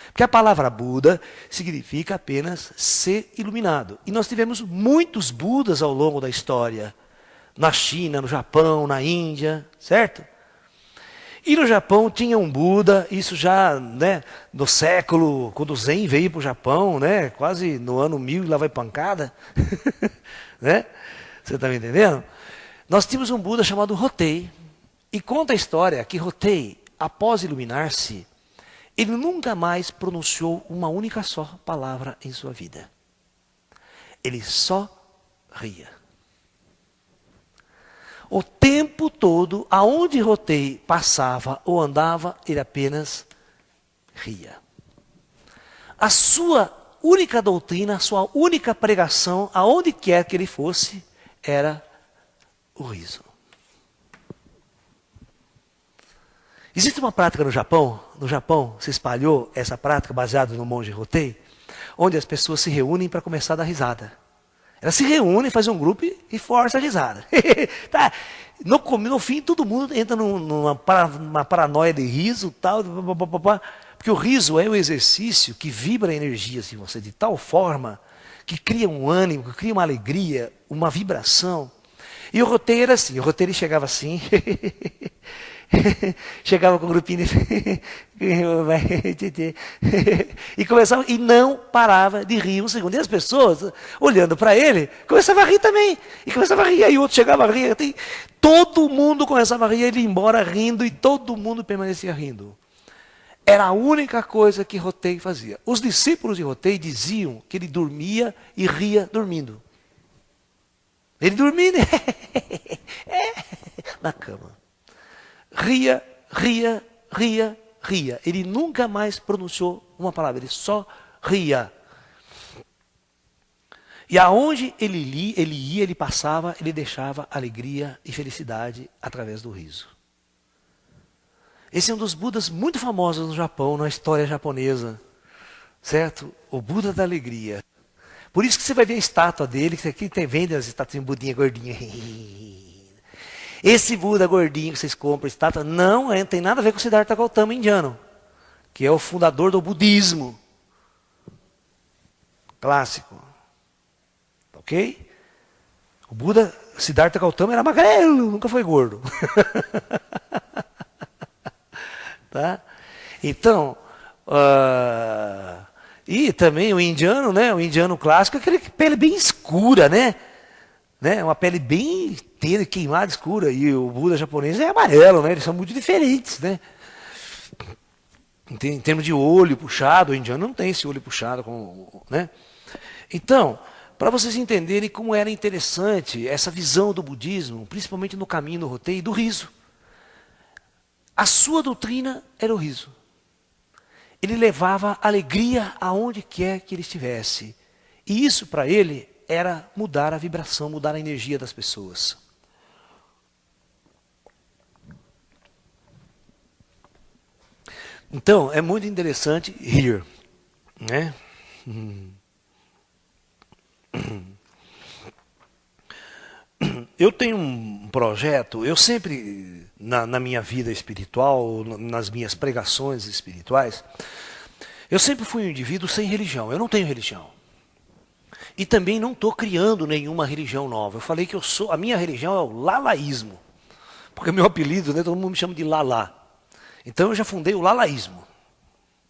Porque a palavra Buda significa apenas ser iluminado. E nós tivemos muitos Budas ao longo da história. Na China, no Japão, na Índia, certo? E no Japão tinha um Buda, isso já, né, no século, quando o Zen veio para o Japão, né, quase no ano 1000 e lá vai pancada. Né? Você está me entendendo? Nós tínhamos um Buda chamado Rotei, e conta a história que Rotei, após iluminar-se, ele nunca mais pronunciou uma única só palavra em sua vida. Ele só ria. O tempo todo, aonde Rotei passava ou andava, ele apenas ria. A sua única doutrina, a sua única pregação, aonde quer que ele fosse, era o riso. Existe uma prática no Japão se espalhou essa prática baseada no monge Rotei, onde as pessoas se reúnem para começar a dar risada. Elas se reúnem, fazem um grupo e forçam a risada. Tá? No fim, todo mundo entra numa paranoia de riso, tal, porque o riso é um exercício que vibra energias em você de tal forma que cria um ânimo, que cria uma alegria, uma vibração. E o Rotei era assim, o Rotei chegava assim, chegava com um grupinho e começava, e não parava de rir um segundo. E as pessoas, olhando para ele, começavam a rir também. E começava a rir, aí o outro chegava a rir. Todo mundo começava a rir, ele ia embora rindo, e todo mundo permanecia rindo. Era a única coisa que Rotei fazia. Os discípulos de Rotei diziam que ele dormia e ria dormindo. Ele dormia na cama. Ria, ria, ria, ria. Ele nunca mais pronunciou uma palavra, ele só ria. E aonde ele ia, ele passava, ele deixava alegria e felicidade através do riso. Esse é um dos Budas muito famosos no Japão, na história japonesa. Certo? O Buda da Alegria. Por isso que você vai ver a estátua dele, que aqui vende as estátuas em Budinha gordinha. Esse Buda gordinho que vocês compram, estátua, não tem nada a ver com o Siddhartha Gautama indiano, que é o fundador do budismo clássico. Ok? O Buda, Siddhartha Gautama era magrelo, nunca foi gordo. Tá? Então, e também o indiano, né? O indiano clássico, aquele pele bem escura, né? Uma pele bem tênue, queimada, escura. E o Buda japonês é amarelo, né? Eles são muito diferentes, né? Em termos de olho puxado, o indiano não tem esse olho puxado, né? Então, para vocês entenderem como era interessante essa visão do budismo, principalmente no caminho do roteio, do riso. A sua doutrina era o riso. Ele levava alegria aonde quer que ele estivesse. E isso para ele era mudar a vibração, mudar a energia das pessoas. Então, é muito interessante rir, né? Eu tenho um projeto, eu sempre, na minha vida espiritual, nas minhas pregações espirituais, eu sempre fui um indivíduo sem religião, eu não tenho religião. E também não estou criando nenhuma religião nova. Eu falei que a minha religião é o lalaísmo. Porque meu apelido, né, todo mundo me chama de Lalá. Então eu já fundei o lalaísmo,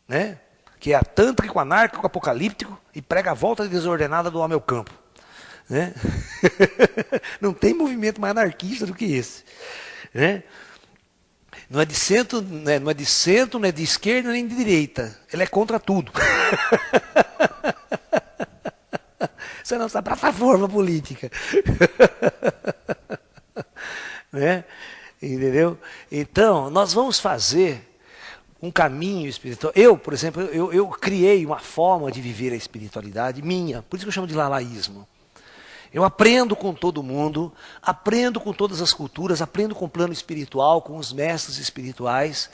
né? Que é tântrico, anárquico, apocalíptico e prega a volta desordenada do homem ao campo. Né? Não tem movimento mais anarquista do que esse. Né? Não é de centro, não é de centro, não é de esquerda nem de direita. Ele é contra tudo. Isso é a nossa plataforma política. Né? Entendeu? Então, nós vamos fazer um caminho espiritual. Eu, por exemplo, eu criei uma forma de viver a espiritualidade minha, por isso que eu chamo de lalaísmo. Eu aprendo com todo mundo, aprendo com todas as culturas, aprendo com o plano espiritual, com os mestres espirituais,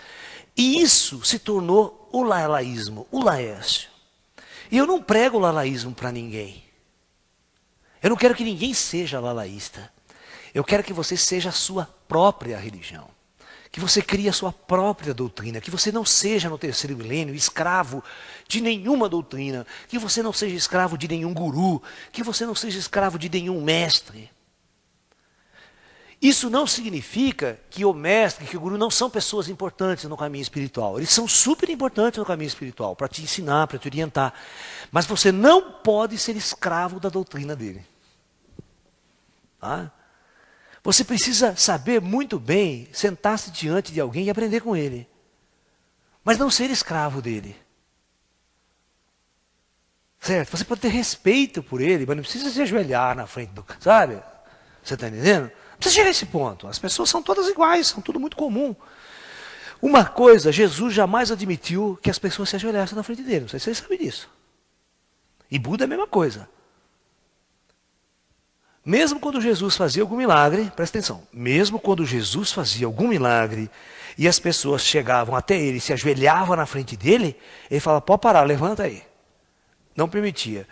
e isso se tornou o lalaísmo, o laércio. E eu não prego o lalaísmo para ninguém. Eu não quero que ninguém seja lalaísta. Eu quero que você seja a sua própria religião. Que você crie a sua própria doutrina. Que você não seja no terceiro milênio escravo de nenhuma doutrina. Que você não seja escravo de nenhum guru. Que você não seja escravo de nenhum mestre. Isso não significa que o mestre, que o guru não são pessoas importantes no caminho espiritual. Eles são super importantes no caminho espiritual, para te ensinar, para te orientar. Mas você não pode ser escravo da doutrina dele. Tá? Você precisa saber muito bem, sentar-se diante de alguém e aprender com ele. Mas não ser escravo dele. Certo? Você pode ter respeito por ele, mas não precisa se ajoelhar na frente do... Sabe? Você está entendendo? Não precisa chegar a esse ponto. As pessoas são todas iguais, são tudo muito comum. Uma coisa, Jesus jamais admitiu que as pessoas se ajoelhassem na frente dele. Não sei se vocês sabem disso. E Buda é a mesma coisa. Mesmo quando Jesus fazia algum milagre, presta atenção, mesmo quando Jesus fazia algum milagre e as pessoas chegavam até ele e se ajoelhavam na frente dele, ele falava, pode parar, levanta aí. Não permitia.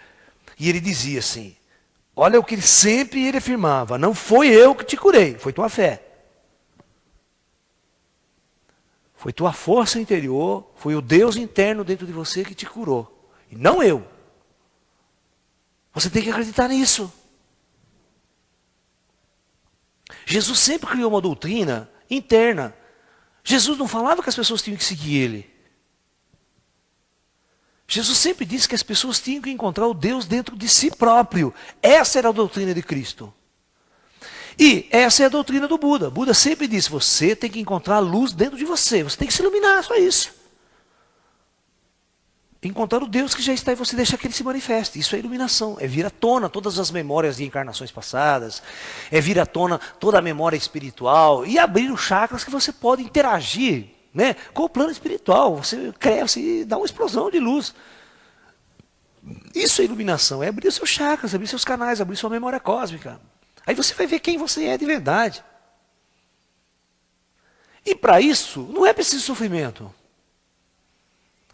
E ele dizia assim, olha o que ele afirmava, não foi eu que te curei, foi tua fé. Foi tua força interior, foi o Deus interno dentro de você que te curou. E não eu. Você tem que acreditar nisso. Jesus sempre criou uma doutrina interna. Jesus não falava que as pessoas tinham que seguir ele. Jesus sempre disse que as pessoas tinham que encontrar o Deus dentro de si próprio. Essa era a doutrina de Cristo. E essa é a doutrina do Buda. Buda sempre disse, você tem que encontrar a luz dentro de você. Você tem que se iluminar, só isso. Encontrar o Deus que já está em você, deixar que ele se manifeste. Isso é iluminação, é vir à tona todas as memórias de encarnações passadas, é vir à tona toda a memória espiritual e abrir os chakras que você pode interagir, né, com o plano espiritual. Você cresce e dá uma explosão de luz. Isso é iluminação, é abrir os seus chakras, abrir seus canais, abrir sua memória cósmica. Aí você vai ver quem você é de verdade. E para isso, não é preciso sofrimento.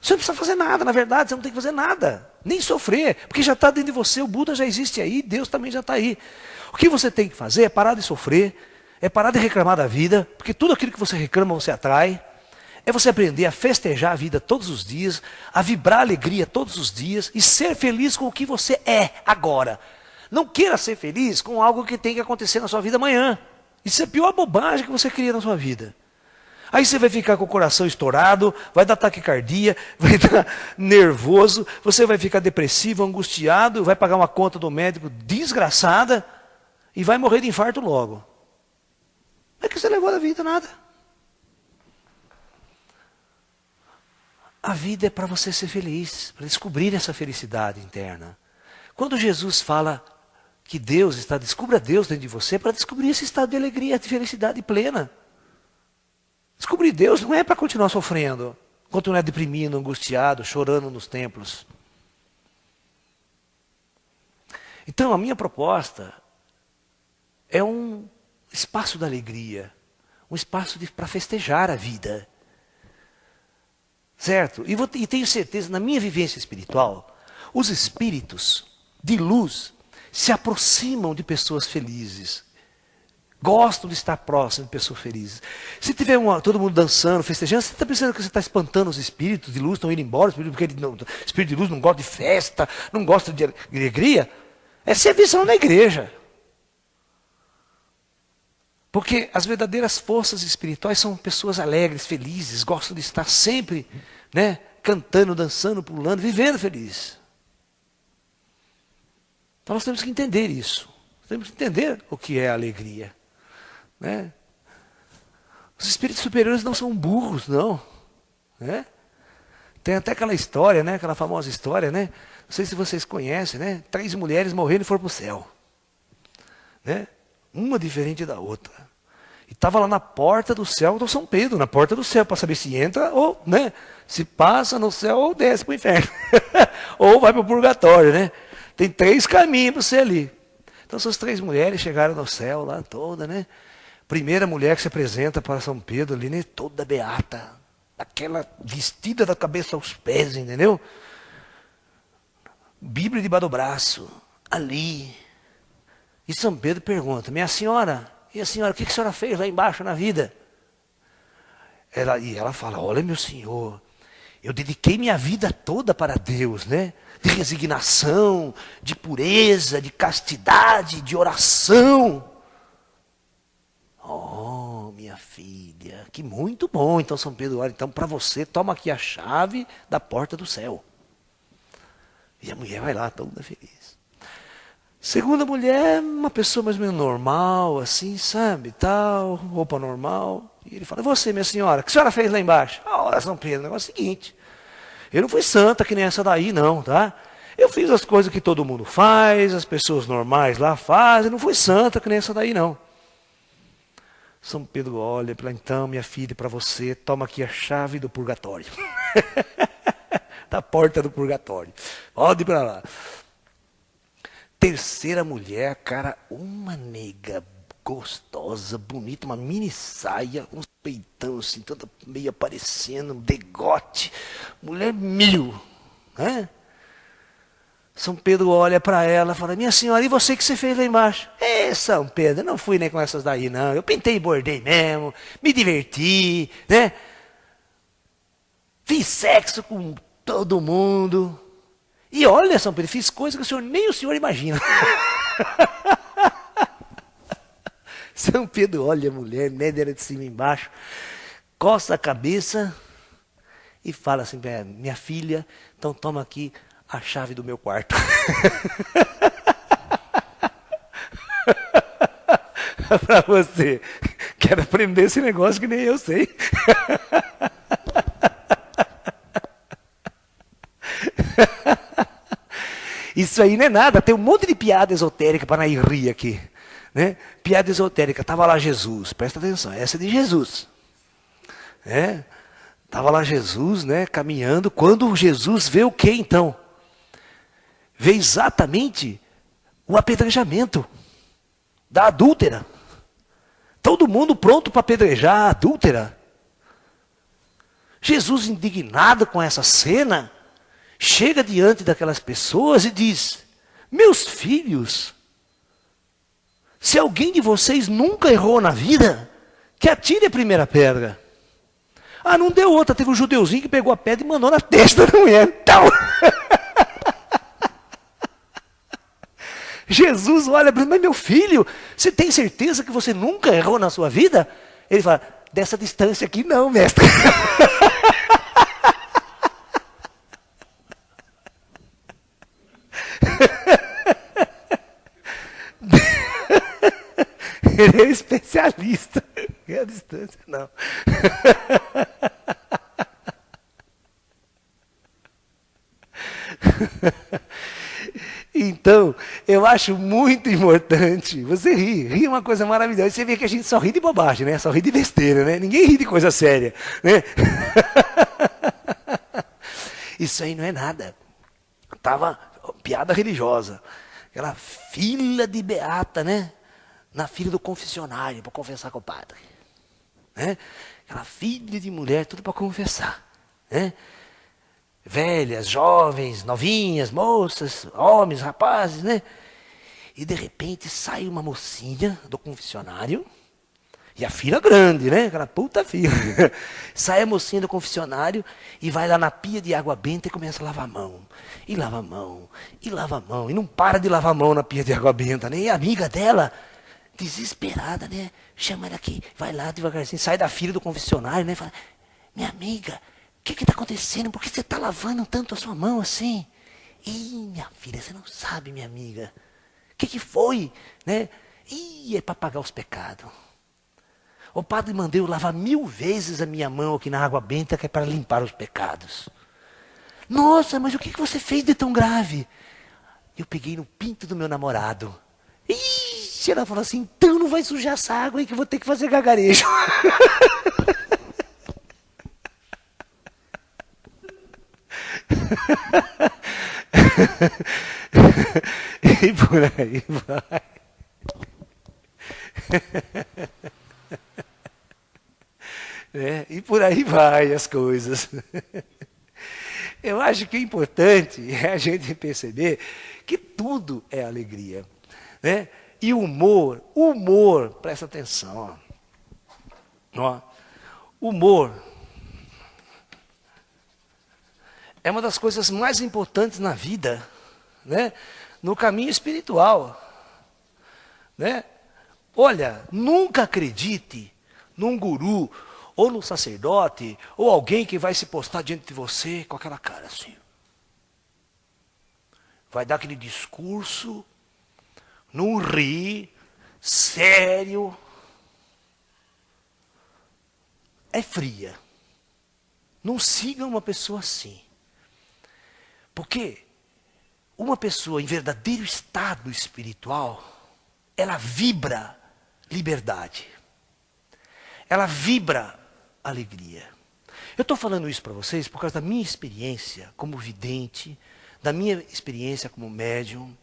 Você não precisa fazer nada, na verdade, você não tem que fazer nada, nem sofrer, porque já está dentro de você, o Buda já existe aí, Deus também já está aí. O que você tem que fazer é parar de sofrer, é parar de reclamar da vida, porque tudo aquilo que você reclama você atrai, é você aprender a festejar a vida todos os dias, a vibrar alegria todos os dias e ser feliz com o que você é agora. Não queira ser feliz com algo que tem que acontecer na sua vida amanhã. Isso é a pior bobagem que você cria na sua vida. Aí você vai ficar com o coração estourado, vai dar taquicardia, vai dar nervoso, você vai ficar depressivo, angustiado, vai pagar uma conta do médico desgraçada e vai morrer de infarto logo. Não é que você levou da vida nada. A vida é para você ser feliz, para descobrir essa felicidade interna. Quando Jesus fala que Deus está, descubra Deus dentro de você, para descobrir esse estado de alegria, de felicidade plena. Descobrir Deus não é para continuar sofrendo, continuar deprimido, angustiado, chorando nos templos. Então a minha proposta é um espaço da alegria, um espaço para festejar a vida. Certo? E tenho certeza, na minha vivência espiritual, os espíritos de luz se aproximam de pessoas felizes. Gostam de estar próximo de pessoas felizes. Se tiver todo mundo dançando, festejando, você está pensando que você está espantando os espíritos de luz, estão indo embora, porque o espírito de luz não gosta de festa, não gosta de alegria? É serviço na igreja. Porque as verdadeiras forças espirituais são pessoas alegres, felizes, gostam de estar sempre, né, cantando, dançando, pulando, vivendo feliz. Então nós temos que entender isso. Nós temos que entender o que é a alegria. Né? Os espíritos superiores não são burros, não. Né? Tem até aquela história, né, aquela famosa história, né? Não sei se vocês conhecem, né? 3 mulheres morreram e foram para o céu. Né? Uma diferente da outra. E estava lá na porta do céu do São Pedro, na porta do céu, para saber se entra ou, né, se passa no céu ou desce para o inferno. Ou vai para o purgatório, né? Tem 3 caminhos para você ali. Então essas 3 mulheres chegaram no céu lá toda, né? Primeira mulher que se apresenta para São Pedro ali, né, toda beata. Aquela vestida da cabeça aos pés, entendeu? Bíblia debaixo do braço, ali. E São Pedro pergunta, minha senhora, e a senhora, o que a senhora fez lá embaixo na vida? Ela fala, olha meu senhor, eu dediquei minha vida toda para Deus, né? De resignação, de pureza, de castidade, de oração. Oh, minha filha, que muito bom. Então São Pedro, olha, então para você, toma aqui a chave da porta do céu. E a mulher vai lá, toda feliz. Segunda mulher, uma pessoa mais ou menos normal, assim, sabe, tal, roupa normal. E ele fala, você, minha senhora, o que a senhora fez lá embaixo? Ah, São Pedro, o negócio é o seguinte, eu não fui santa que nem essa daí, não, tá? Eu fiz as coisas que todo mundo faz, as pessoas normais lá fazem, não fui santa que nem essa daí, não. São Pedro olha, fala, então, minha filha, para você, toma aqui a chave do purgatório. Da porta do purgatório. Pode ir para lá. Terceira mulher, cara, uma nega gostosa, bonita, uma mini saia, uns peitão assim, toda meio aparecendo, um degote, mulher 1000, né? São Pedro olha para ela e fala, minha senhora, e você que você fez lá embaixo? São Pedro, não fui nem com essas daí não, eu pintei e bordei mesmo, me diverti, né? Fiz sexo com todo mundo. E olha, São Pedro, fiz coisas que nem o senhor imagina. São Pedro olha a mulher, nédera de cima e embaixo, coça a cabeça e fala assim, minha filha, então toma aqui a chave do meu quarto. Para você, quero aprender esse negócio que nem eu sei. Isso aí não é nada, tem um monte de piada esotérica para nós rir aqui. Né? Piada esotérica, estava lá Jesus, presta atenção, essa é de Jesus. Estava lá Jesus, né, caminhando, quando Jesus vê o que então? Vê exatamente o apedrejamento da adúltera. Todo mundo pronto para apedrejar a adúltera. Jesus, indignado com essa cena, chega diante daquelas pessoas e diz, meus filhos, se alguém de vocês nunca errou na vida, que atire a primeira pedra. Ah, não deu outra, teve um judeuzinho que pegou a pedra e mandou na testa da mulher. Então... Jesus olha para mim, mas meu filho, você tem certeza que você nunca errou na sua vida? Ele fala, dessa distância aqui não, mestre. Ele é especialista. É a distância, não. Então, eu acho muito importante você rir. Rir é uma coisa maravilhosa. Você vê que a gente só ri de bobagem, né? Só ri de besteira, né? Ninguém ri de coisa séria, né? Isso aí não é nada. Tava piada religiosa. Aquela fila de beata, né? Na fila do confessionário para confessar com o padre. Né? Aquela filha de mulher, tudo para confessar. Né? Velhas, jovens, novinhas, moças, homens, rapazes, né? E de repente sai uma mocinha do confessionário, e a fila grande, né? Aquela puta fila. Sai a mocinha do confessionário e vai lá na pia de água benta e começa a lavar a mão. E lava a mão, e lava a mão, e não para de lavar a mão na pia de água benta, né? E a amiga dela, desesperada, né? Chama ela aqui, vai lá devagarzinho, sai da fila do confessionário, né? Fala, minha amiga, o que está acontecendo? Por que você está lavando tanto a sua mão assim? Ih, minha filha, você não sabe, minha amiga. O que foi? Né? Ih, é para pagar os pecados. O padre mandou eu lavar 1000 vezes a minha mão aqui na água benta, que é para limpar os pecados. Nossa, mas o que você fez de tão grave? Eu peguei no pinto do meu namorado. Ixi, ela falou assim, então não vai sujar essa água aí que eu vou ter que fazer gagarejo. E por aí vai. E por aí vai as coisas. Eu acho que o importante é a gente perceber que tudo é alegria. Né? E humor, presta atenção. Ó. Humor é uma das coisas mais importantes na vida, né? No caminho espiritual. Né? Olha, nunca acredite num guru, ou num sacerdote, ou alguém que vai se postar diante de você com aquela cara assim. Vai dar aquele discurso, não ri, sério. É fria. Não siga uma pessoa assim. Porque uma pessoa em verdadeiro estado espiritual, ela vibra liberdade. Ela vibra alegria. Eu estou falando isso para vocês por causa da minha experiência como vidente, da minha experiência como médium,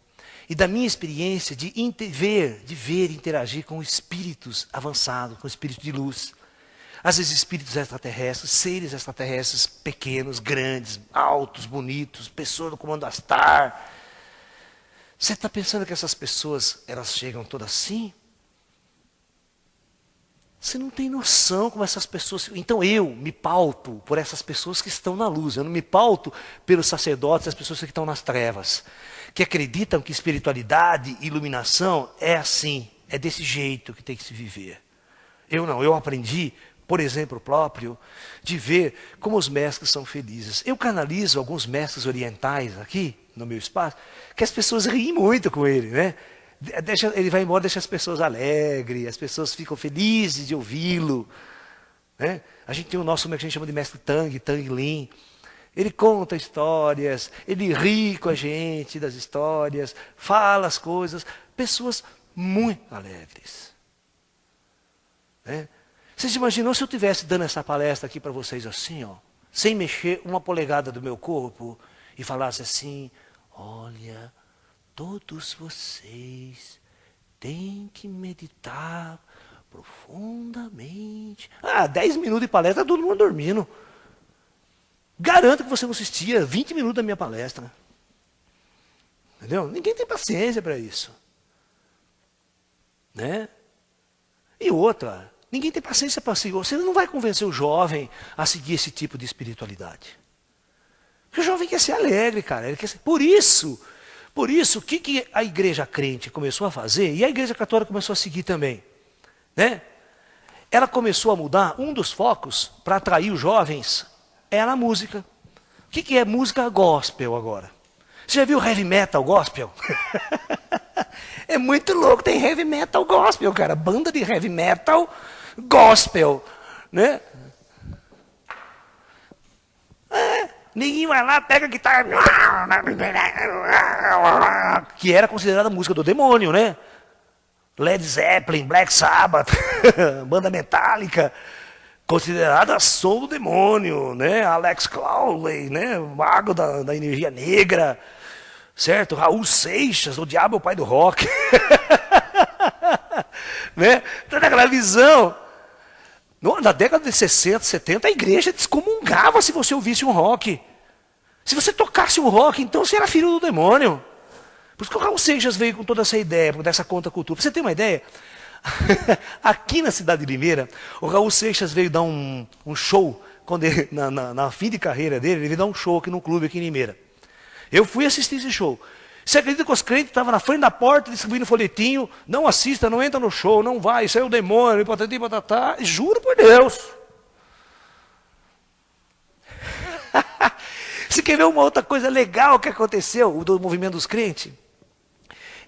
e da minha experiência de ver e interagir com espíritos avançados, com espíritos de luz. Às vezes espíritos extraterrestres, seres extraterrestres pequenos, grandes, altos, bonitos, pessoas do comando Astar. Você está pensando que essas pessoas, elas chegam todas assim? Você não tem noção como essas pessoas... Então eu me pauto por essas pessoas que estão na luz. Eu não me pauto pelos sacerdotes, as pessoas que estão nas trevas. Que acreditam que espiritualidade e iluminação é assim. É desse jeito que tem que se viver. Eu não, eu aprendi, por exemplo próprio, de ver como os mestres são felizes. Eu canalizo alguns mestres orientais aqui, no meu espaço, que as pessoas riem muito com ele, né? Ele vai embora, deixa as pessoas alegres, as pessoas ficam felizes de ouvi-lo. Né? A gente tem o nosso, como é que a gente chama de mestre Tang Lin. Ele conta histórias, ele ri com a gente das histórias, fala as coisas. Pessoas muito alegres. Né? Vocês imaginam se eu estivesse dando essa palestra aqui para vocês assim, ó, sem mexer uma polegada do meu corpo, e falasse assim, olha... Todos vocês têm que meditar profundamente. 10 minutos de palestra, todo mundo dormindo. Garanto que você não assistia 20 minutos da minha palestra. Entendeu? Ninguém tem paciência para isso. Né? E outra, ninguém tem paciência para seguir. Você não vai convencer o jovem a seguir esse tipo de espiritualidade. Porque o jovem quer ser alegre, cara. Ele quer ser... Por isso, o que a igreja crente começou a fazer, e a igreja católica começou a seguir também, né? ela começou a mudar, um dos focos para atrair os jovens era a música. O que é música gospel agora? Você já viu heavy metal gospel? É muito louco, tem heavy metal gospel, cara. Banda de heavy metal gospel, né? Ninguém vai lá, pega a guitarra, que era considerada música do demônio, né? Led Zeppelin, Black Sabbath, banda metálica, considerada som do demônio, né? Alex Crowley, né? Mago da energia negra, certo? Raul Seixas, o diabo é o pai do rock. Né? Toda aquela visão. Na década de 60, 70, a igreja descomungava se você ouvisse um rock. Se você tocasse um rock, então você era filho do demônio. Por isso que o Raul Seixas veio com toda essa ideia, dessa contracultura. Pra você ter uma ideia, aqui na cidade de Limeira, o Raul Seixas veio dar um show, quando ele, na fim de carreira dele, ele veio dar um show aqui num clube aqui em Limeira. Eu fui assistir esse show. Você acredita que os crentes estavam na frente da porta distribuindo folhetinho? Não assista, não entra no show, não vai, isso é o demônio, patati patatá. Juro por Deus. Você quer ver uma outra coisa legal que aconteceu do movimento dos crentes?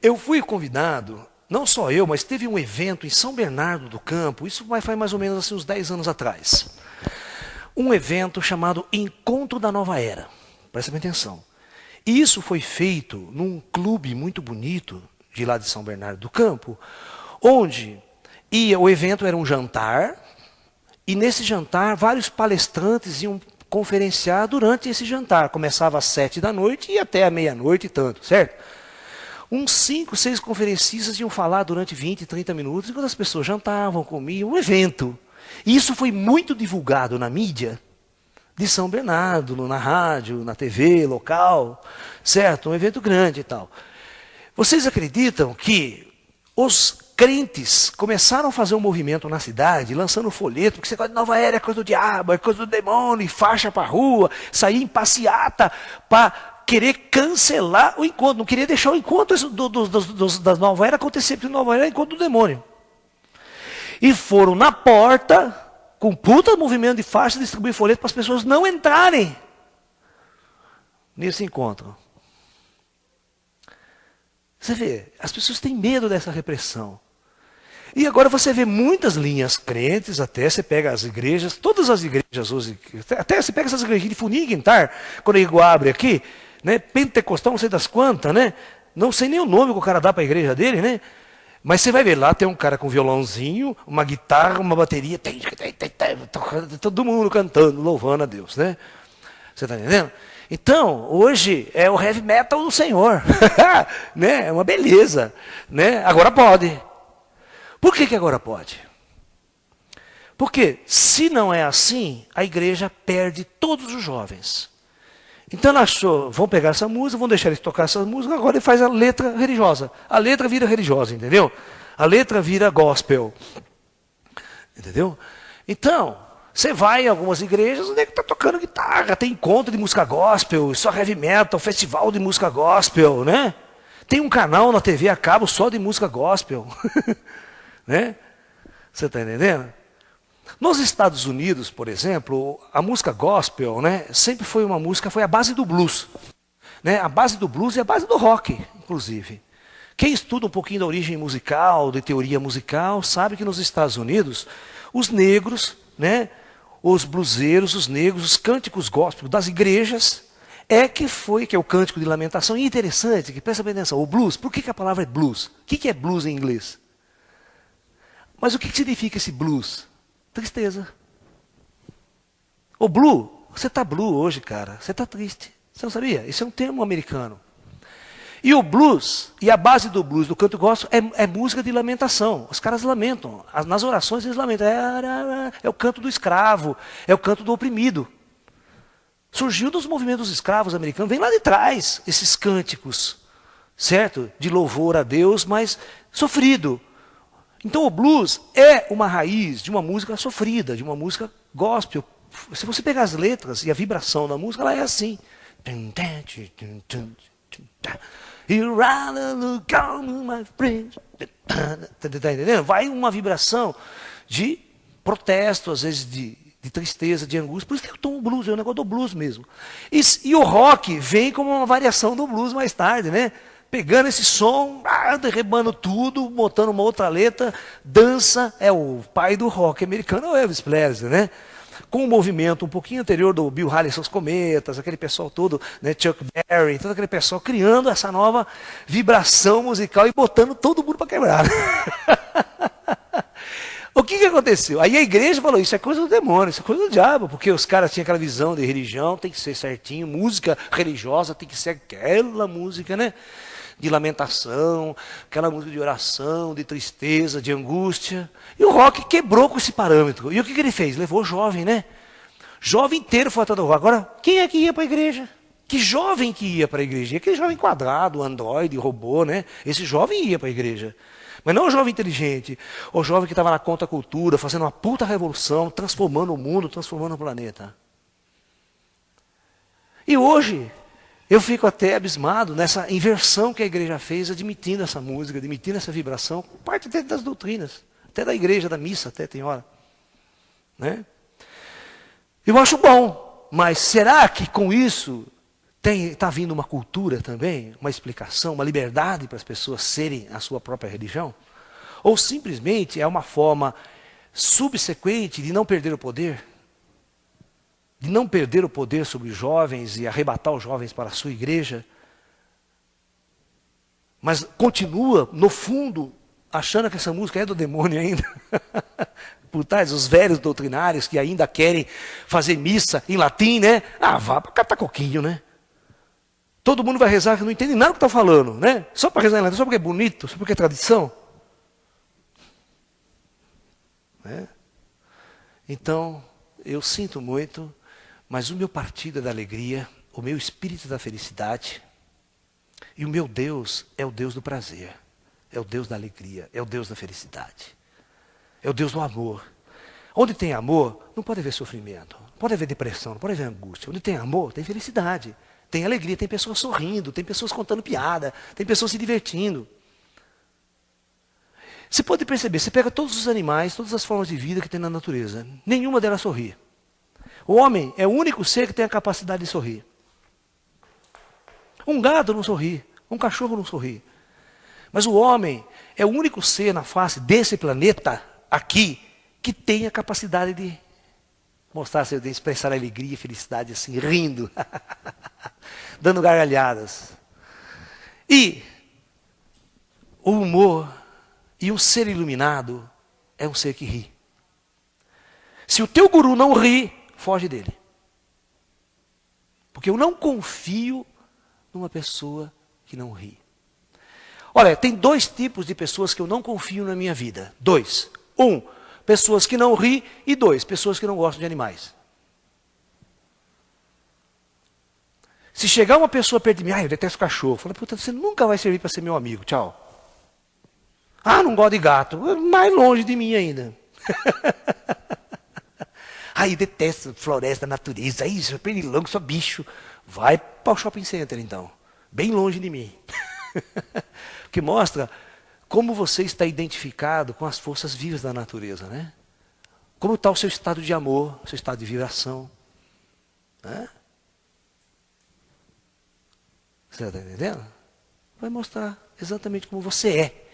Eu fui convidado, não só eu, mas teve um evento em São Bernardo do Campo, isso faz mais ou menos assim, uns 10 anos atrás. Um evento chamado Encontro da Nova Era. Presta bem atenção. E isso foi feito num clube muito bonito, de lá de São Bernardo do Campo, onde o evento era um jantar, e nesse jantar vários palestrantes iam conferenciar durante esse jantar. Começava às 7 da noite e até à meia-noite e tanto, certo? Uns 5, 6 conferencistas iam falar durante 20, 30 minutos, enquanto as pessoas jantavam, comiam, um evento. E isso foi muito divulgado na mídia de São Bernardo, na rádio, na TV local, certo? Um evento grande e tal. Vocês acreditam que os crentes começaram a fazer um movimento na cidade, lançando folheto, porque você gosta de Nova Era, é coisa do diabo, é coisa do demônio, e faixa para a rua, sair em passeata para querer cancelar o encontro, não queria deixar o encontro da Nova Era acontecer, porque Nova Era é encontro do demônio. E foram na porta, com puta movimento de faixa, distribuir folheto para as pessoas não entrarem nesse encontro. Você vê, as pessoas têm medo dessa repressão. E agora você vê muitas linhas crentes, até você pega as igrejas, todas as igrejas hoje, até você pega essas igrejas de Funinha e Guintar, quando a Igor abre aqui, né, pentecostal, não sei das quantas, né? Não sei nem o nome que o cara dá para a igreja dele, né? Mas você vai ver lá, tem um cara com violãozinho, uma guitarra, uma bateria, todo mundo cantando, louvando a Deus, né? Você está entendendo? Então, hoje é o heavy metal do Senhor, né? É uma beleza, né? Agora pode. Por que agora pode? Porque se não é assim, a igreja perde todos os jovens. Então ela achou, vão pegar essa música, vão deixar eles tocar essa música, agora ele faz a letra religiosa. A letra vira religiosa, entendeu? A letra vira gospel. Entendeu? Então, você vai em algumas igrejas, onde é que está tocando guitarra, tem encontro de música gospel, só heavy metal, festival de música gospel, né? Tem um canal na TV a cabo só de música gospel. Né? Você está entendendo? Nos Estados Unidos, por exemplo, a música gospel, né, sempre foi uma música, foi a base do blues. Né? A base do blues e a base do rock, inclusive. Quem estuda um pouquinho da origem musical, de teoria musical, sabe que nos Estados Unidos, os negros, né, os bluseiros, os negros, os cânticos gospel das igrejas, que é o cântico de lamentação. E interessante, que presta bem atenção, o blues, por que a palavra é blues? O que é blues em inglês? Mas o que significa esse blues? Tristeza. O blue, você está blue hoje, cara. Você está triste. Você não sabia? Isso é um termo americano. E o blues, e a base do blues, do canto gospel, é música de lamentação. Os caras lamentam. Nas orações eles lamentam. É o canto do escravo, é o canto do oprimido. Surgiu dos movimentos escravos americanos, vem lá de trás, esses cânticos, certo? De louvor a Deus, mas sofrido. Então o blues é uma raiz de uma música sofrida, de uma música gospel. Se você pegar as letras e a vibração da música, ela é assim. You rather look on my friends. Tá entendendo? Vai uma vibração de protesto, às vezes de tristeza, de angústia. Por isso que eu tomo blues, é um negócio do blues mesmo. E o rock vem como uma variação do blues mais tarde, né? Pegando esse som, derribando tudo, botando uma outra letra, dança, é o pai do rock americano, é o Elvis Presley, né? Com um movimento um pouquinho anterior do Bill Haley e seus Cometas, aquele pessoal todo, né, Chuck Berry, todo aquele pessoal criando essa nova vibração musical e botando todo mundo para quebrar. O que aconteceu? Aí a igreja falou, isso é coisa do demônio, isso é coisa do diabo, porque os caras tinham aquela visão de religião, tem que ser certinho, música religiosa tem que ser aquela música, né? De lamentação, aquela música de oração, de tristeza, de angústia. E o rock quebrou com esse parâmetro. E o que ele fez? Levou o jovem, né? Jovem inteiro foi atrás do rock. Agora, quem é que ia para a igreja? Que jovem que ia para a igreja? Aquele jovem quadrado, androide, robô, né? Esse jovem ia para a igreja. Mas não o jovem inteligente, o jovem que estava na contracultura, fazendo uma puta revolução, transformando o mundo, transformando o planeta. E hoje, eu fico até abismado nessa inversão que a igreja fez, admitindo essa música, admitindo essa vibração, parte até das doutrinas, até da igreja, da missa, até tem hora. Né? Eu acho bom, mas será que com isso está vindo uma cultura também, uma explicação, uma liberdade para as pessoas serem a sua própria religião? Ou simplesmente é uma forma subsequente de não perder o poder? De não perder o poder sobre os jovens e arrebatar os jovens para a sua igreja, mas continua, no fundo, achando que essa música é do demônio ainda. Por trás, os velhos doutrinários que ainda querem fazer missa em latim, né? Vá para catar coquinho, né? Todo mundo vai rezar que não entende nada do que está falando, né? Só para rezar em latim, só porque é bonito, só porque é tradição. Né? Então, eu sinto muito, mas o meu partido é da alegria, o meu espírito é da felicidade, e o meu Deus é o Deus do prazer, é o Deus da alegria, é o Deus da felicidade, é o Deus do amor. Onde tem amor, não pode haver sofrimento, não pode haver depressão, não pode haver angústia. Onde tem amor, tem felicidade, tem alegria, tem pessoas sorrindo, tem pessoas contando piada, tem pessoas se divertindo. Você pode perceber, você pega todos os animais, todas as formas de vida que tem na natureza, nenhuma delas sorri. O homem é o único ser que tem a capacidade de sorrir. Um gado não sorri, um cachorro não sorri. Mas o homem é o único ser na face desse planeta aqui que tem a capacidade de mostrar, de expressar alegria e felicidade assim, rindo, dando gargalhadas. E o humor e um ser iluminado é um ser que ri. Se o teu guru não ri, foge dele. Porque eu não confio numa pessoa que não ri. Olha, tem dois tipos de pessoas que eu não confio na minha vida. Dois. Um, pessoas que não ri. E dois, pessoas que não gostam de animais. Se chegar uma pessoa perto de mim, eu detesto cachorro. Fala, puta, você nunca vai servir para ser meu amigo. Tchau. Não gosto de gato. Mais longe de mim ainda. Detesto floresta, natureza. Isso é pernilongo, só bicho. Vai para o shopping center, então. Bem longe de mim. Que mostra como você está identificado com as forças vivas da natureza, né? Como está o seu estado de amor, o seu estado de vibração. Né? Você está entendendo? Vai mostrar exatamente como você é.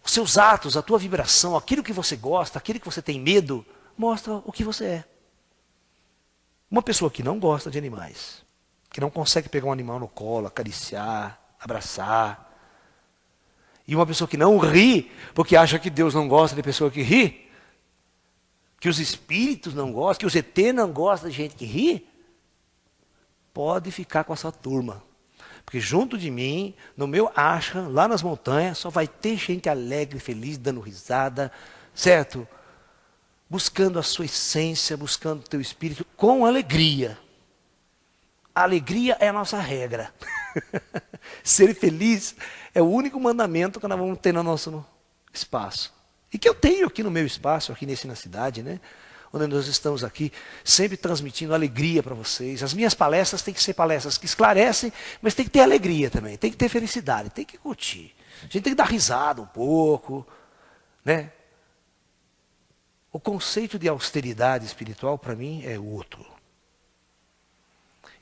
Os seus atos, a tua vibração, aquilo que você gosta, aquilo que você tem medo, mostra o que você é. Uma pessoa que não gosta de animais, que não consegue pegar um animal no colo, acariciar, abraçar, e uma pessoa que não ri, porque acha que Deus não gosta de pessoa que ri, que os espíritos não gostam, que os ET não gostam de gente que ri, pode ficar com essa turma. Porque junto de mim, no meu ashram, lá nas montanhas, só vai ter gente alegre, feliz, dando risada, certo? Buscando a sua essência, buscando o teu espírito com alegria. A alegria é a nossa regra. Ser feliz é o único mandamento que nós vamos ter no nosso espaço. E que eu tenho aqui no meu espaço, aqui na cidade, né? Onde nós estamos aqui, sempre transmitindo alegria para vocês. As minhas palestras têm que ser palestras que esclarecem, mas tem que ter alegria também, tem que ter felicidade, tem que curtir. A gente tem que dar risada um pouco, né? O conceito de austeridade espiritual, para mim, é outro.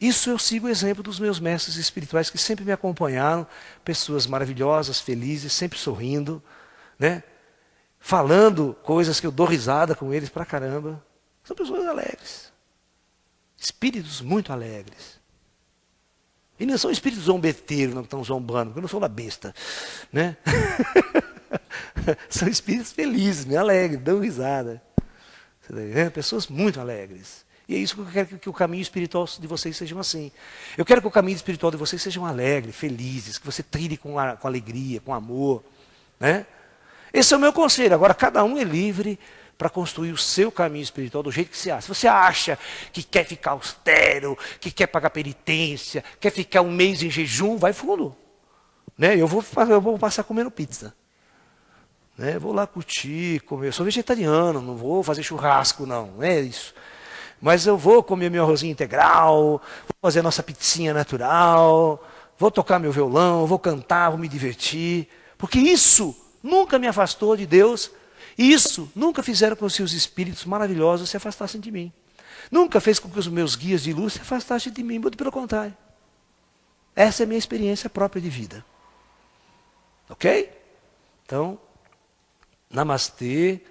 Isso eu sigo o exemplo dos meus mestres espirituais que sempre me acompanharam, pessoas maravilhosas, felizes, sempre sorrindo, né? Falando coisas que eu dou risada com eles pra caramba. São pessoas alegres. Espíritos muito alegres. E não são espíritos zombeteiros, não estão zombando, porque eu não sou da besta, né? São espíritos felizes, me alegres, dão risada. Pessoas muito alegres. E é isso que eu quero que o caminho espiritual de vocês sejam assim. Eu quero que o caminho espiritual de vocês sejam alegres, felizes, que você trilhe com alegria, com amor, né? Esse é o meu conselho. Agora, cada um é livre para construir o seu caminho espiritual do jeito que você acha. Se você acha que quer ficar austero, que quer pagar penitência, quer ficar um mês em jejum, vai fundo. Né? Eu vou passar comendo pizza. Né? Vou lá curtir, comer. Eu sou vegetariano, não vou fazer churrasco, não é isso. Mas eu vou comer meu arrozinho integral, vou fazer a nossa pizzinha natural, vou tocar meu violão, vou cantar, vou me divertir. Porque isso nunca me afastou de Deus. E isso nunca fizeram com que os espíritos maravilhosos se afastassem de mim. Nunca fez com que os meus guias de luz se afastassem de mim, muito pelo contrário. Essa é a minha experiência própria de vida. Ok? Então, namastê,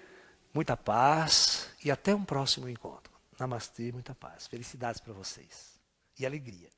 muita paz e até um próximo encontro. Namastê, muita paz. Felicidades para vocês. E alegria.